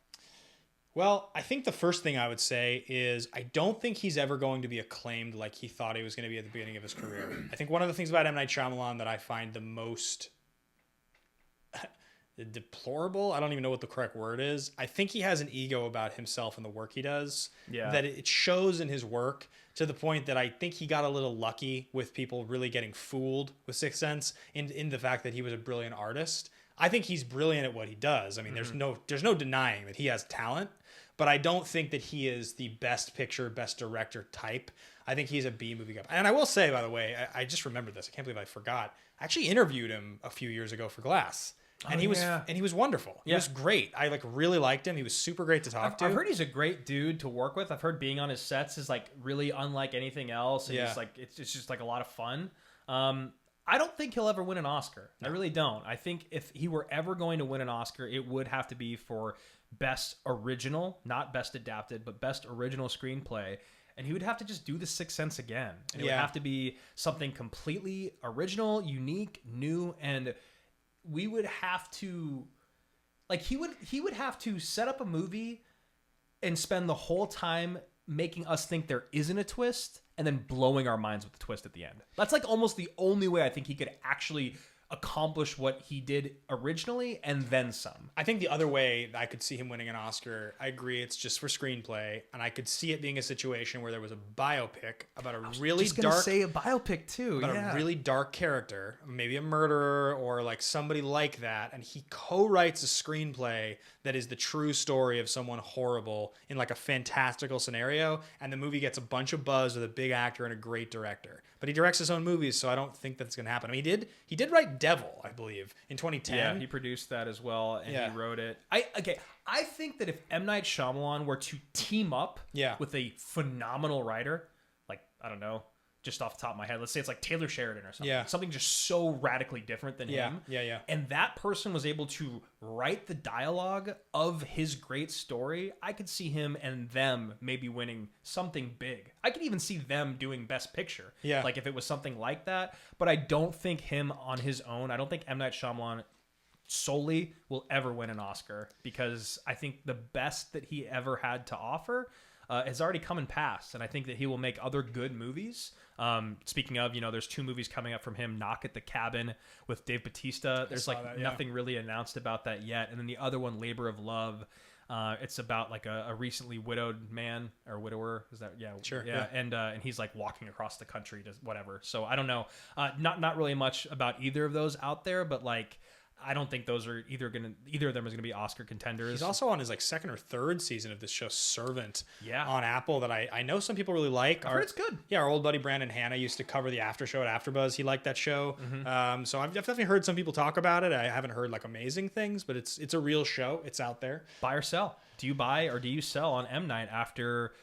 Speaker 5: Well, I think the first thing I would say is I don't think he's ever going to be acclaimed like he thought he was going to be at the beginning of his career. I think one of the things about M. Night Shyamalan that I find the most deplorable, I don't even know what the correct word is. I think he has an ego about himself and the work he does.
Speaker 1: Yeah.
Speaker 5: That it shows in his work to the point that I think he got a little lucky with people really getting fooled with Sixth Sense in the fact that he was a brilliant artist. I think he's brilliant at what he does. I mean, there's no denying that he has talent, but I don't think that he is the best picture, best director type. I think he's a B movie guy. And I will say, by the way, I just remembered this. I can't believe I forgot. I actually interviewed him a few years ago for Glass. And he was wonderful. He was great. I really liked him. He was super great to talk to.
Speaker 1: I've heard he's a great dude to work with. I've heard being on his sets is like really unlike anything else. And he's like, it's just like a lot of fun. I don't think he'll ever win an Oscar. No. I really don't. I think if he were ever going to win an Oscar, it would have to be for best original, not best adapted, but best original screenplay. And he would have to just do The Sixth Sense again. And it would have to be something completely original, unique, new, and we would have to, like, he would have to set up a movie and spend the whole time making us think there isn't a twist and then blowing our minds with the twist at the end. That's like almost the only way I think he could actually accomplish what he did originally and then some.
Speaker 5: I think the other way I could see him winning an Oscar, I agree, it's just for screenplay, and I could see it being a situation where there was a biopic about a really dark,
Speaker 1: say a biopic too,
Speaker 5: about a really dark character, maybe a murderer or like somebody like that, and he co-writes a screenplay that is the true story of someone horrible in like a fantastical scenario, and the movie gets a bunch of buzz with a big actor and a great director. But he directs his own movies, so I don't think that's going to happen. I mean, he did write Devil, I believe, in 2010.
Speaker 1: Yeah, he produced that as well, and he wrote it. I think that if M. Night Shyamalan were to team up with a phenomenal writer, like, I don't know, just off the top of my head, let's say it's like Taylor Sheridan or something. Something just so radically different than him. And that person was able to write the dialogue of his great story. I could see him and them maybe winning something big. I could even see them doing Best Picture. Like if it was something like that. But I don't think him on his own, I don't think M. Night Shyamalan solely will ever win an Oscar, because I think the best that he ever had to offer has already come and passed, and I think that he will make other good movies. Speaking of, there's 2 movies coming up from him, Knock at the Cabin with Dave Bautista. There's nothing really announced about that yet. And then the other one, Labor of Love, it's about like a recently widowed man or widower. Is that sure? Yeah. And he's like walking across the country to whatever. So I don't know. Not really much about either of those out there, but like I don't think those are either of them is gonna be Oscar contenders.
Speaker 5: He's also on his like second or third season of this show, Servant,
Speaker 1: Yeah.
Speaker 5: on Apple, that I know some people really like.
Speaker 1: I heard it's good.
Speaker 5: Yeah, our old buddy Brandon Hanna used to cover the after show at AfterBuzz. He liked that show.
Speaker 1: Mm-hmm.
Speaker 5: So I've definitely heard some people talk about it. I haven't heard like amazing things, but it's a real show. It's out there.
Speaker 1: Buy or sell? Do you buy or do you sell on M. Night after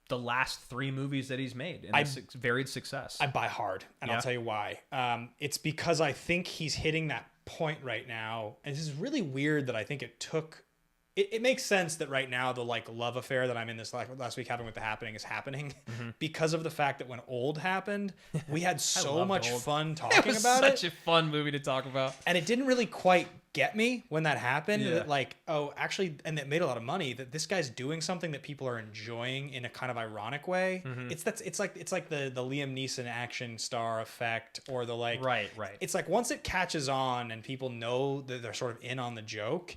Speaker 1: the last 3 movies that he's made and varied success?
Speaker 5: I buy hard, and I'll tell you why. It's because I think he's hitting that point right now, and this is really weird that I think it took. It makes sense that right now the like love affair that I'm in this last week having with The Happening is happening because of the fact that when Old happened, we had so much fun talking about it.
Speaker 1: Such a fun movie to talk about,
Speaker 5: and it didn't really quite get me when that happened. That like, oh, actually, and it made a lot of money. That this guy's doing something that people are enjoying in a kind of ironic way. It's like the Liam Neeson action star effect, or the like.
Speaker 1: Right.
Speaker 5: It's like once it catches on and people know that they're sort of in on the joke,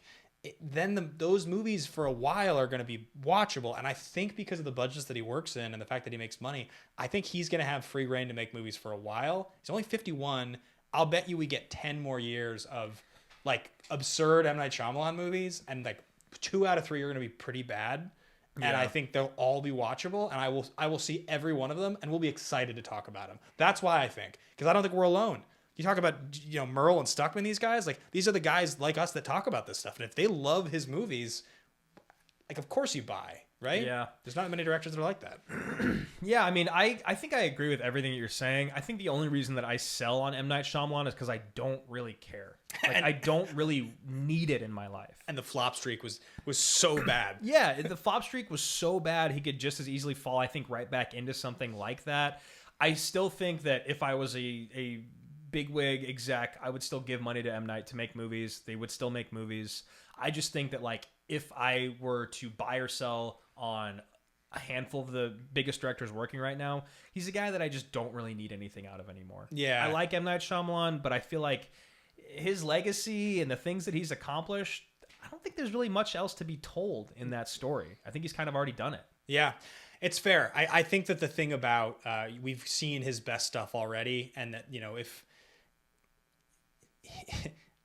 Speaker 5: then those movies for a while are going to be watchable. And I think because of the budgets that he works in and the fact that he makes money, I think he's going to have free reign to make movies for a while. He's only 51. I'll bet you we get 10 more years of like absurd M. Night Shyamalan movies, and like 2 out of 3 are going to be pretty bad. And I think they'll all be watchable, and I will see every one of them, and we'll be excited to talk about them. That's why I think, because I don't think we're alone. You talk about, Merle and Stuckman, these guys, like these are the guys like us that talk about this stuff. And if they love his movies, like of course you buy, right?
Speaker 1: Yeah.
Speaker 5: There's not many directors that are like that.
Speaker 1: Yeah, I mean, I think I agree with everything that you're saying. I think the only reason that I sell on M. Night Shyamalan is because I don't really care. Like, I don't really need it in my life.
Speaker 5: And the flop streak was so bad.
Speaker 1: Yeah, the flop streak was so bad, he could just as easily fall, I think, right back into something like that. I still think that if I was a bigwig exec, I would still give money to M. Night to make movies. They would still make movies. I just think that, like, if I were to buy or sell on a handful of the biggest directors working right now, he's a guy that I just don't really need anything out of anymore.
Speaker 5: Yeah.
Speaker 1: I like M. Night Shyamalan, but I feel like his legacy and the things that he's accomplished, I don't think there's really much else to be told in that story. I think he's kind of already done it.
Speaker 5: Yeah, it's fair. I think that the thing about, we've seen his best stuff already, and that, if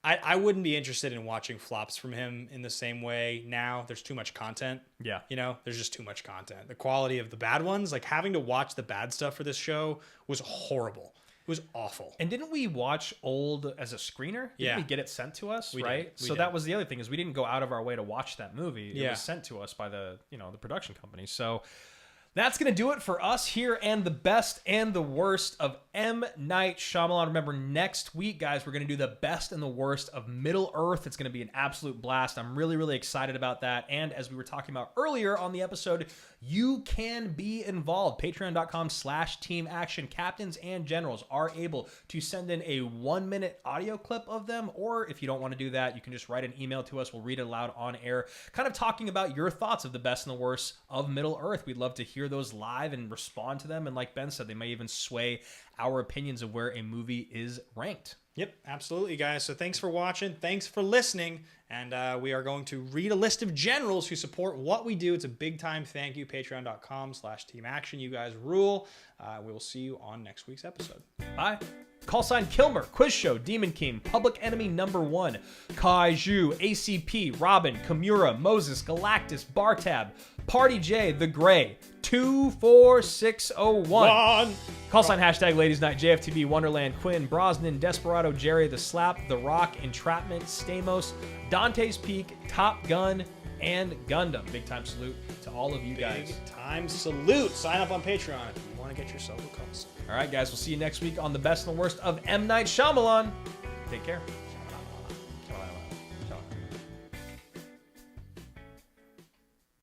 Speaker 5: I wouldn't be interested in watching flops from him in the same way now. There's too much content.
Speaker 1: Yeah.
Speaker 5: There's just too much content. The quality of the bad ones, like having to watch the bad stuff for this show was horrible. It was awful.
Speaker 1: And didn't we watch Old as a screener? Didn't we get it sent to us, right? So that was the other thing, is we didn't go out of our way to watch that movie. It was sent to us by the production company. So that's going to do it for us here and the best and the worst of M. Night Shyamalan. Remember, next week, guys, we're going to do the best and the worst of Middle Earth. It's going to be an absolute blast. I'm really, really excited about that. And as we were talking about earlier on the episode, you can be involved. Patreon.com/Team Action. Captains and generals are able to send in a 1-minute audio clip of them. Or if you don't want to do that, you can just write an email to us. We'll read it aloud on air, kind of talking about your thoughts of the best and the worst of Middle Earth. We'd love to hear those live and respond to them. And like Ben said, they may even sway our opinions of where a movie is ranked.
Speaker 5: Yep, absolutely, guys. So thanks for watching. Thanks for listening. And we are going to read a list of generals who support what we do. It's a big time thank you. Patreon.com/Team Action. You guys rule. We will see you on next week's episode.
Speaker 1: Bye. Call sign Kilmer, Quiz Show, Demon King, Public Enemy #1, Kaiju, ACP, Robin, Kimura, Moses, Galactus, Bartab, Party J, The Gray, 24601. Call sign #Ladies Night, JFTV, Wonderland, Quinn, Brosnan, Desperado, Jerry, The Slap, The Rock, Entrapment, Stamos, Dante's Peak, Top Gun, and Gundam. Big time salute to all of you guys.
Speaker 5: Big time salute. Sign up on Patreon if you want to get yourself a custom.
Speaker 1: All right, guys, we'll see you next week on the best and the worst of M. Night Shyamalan. Take care.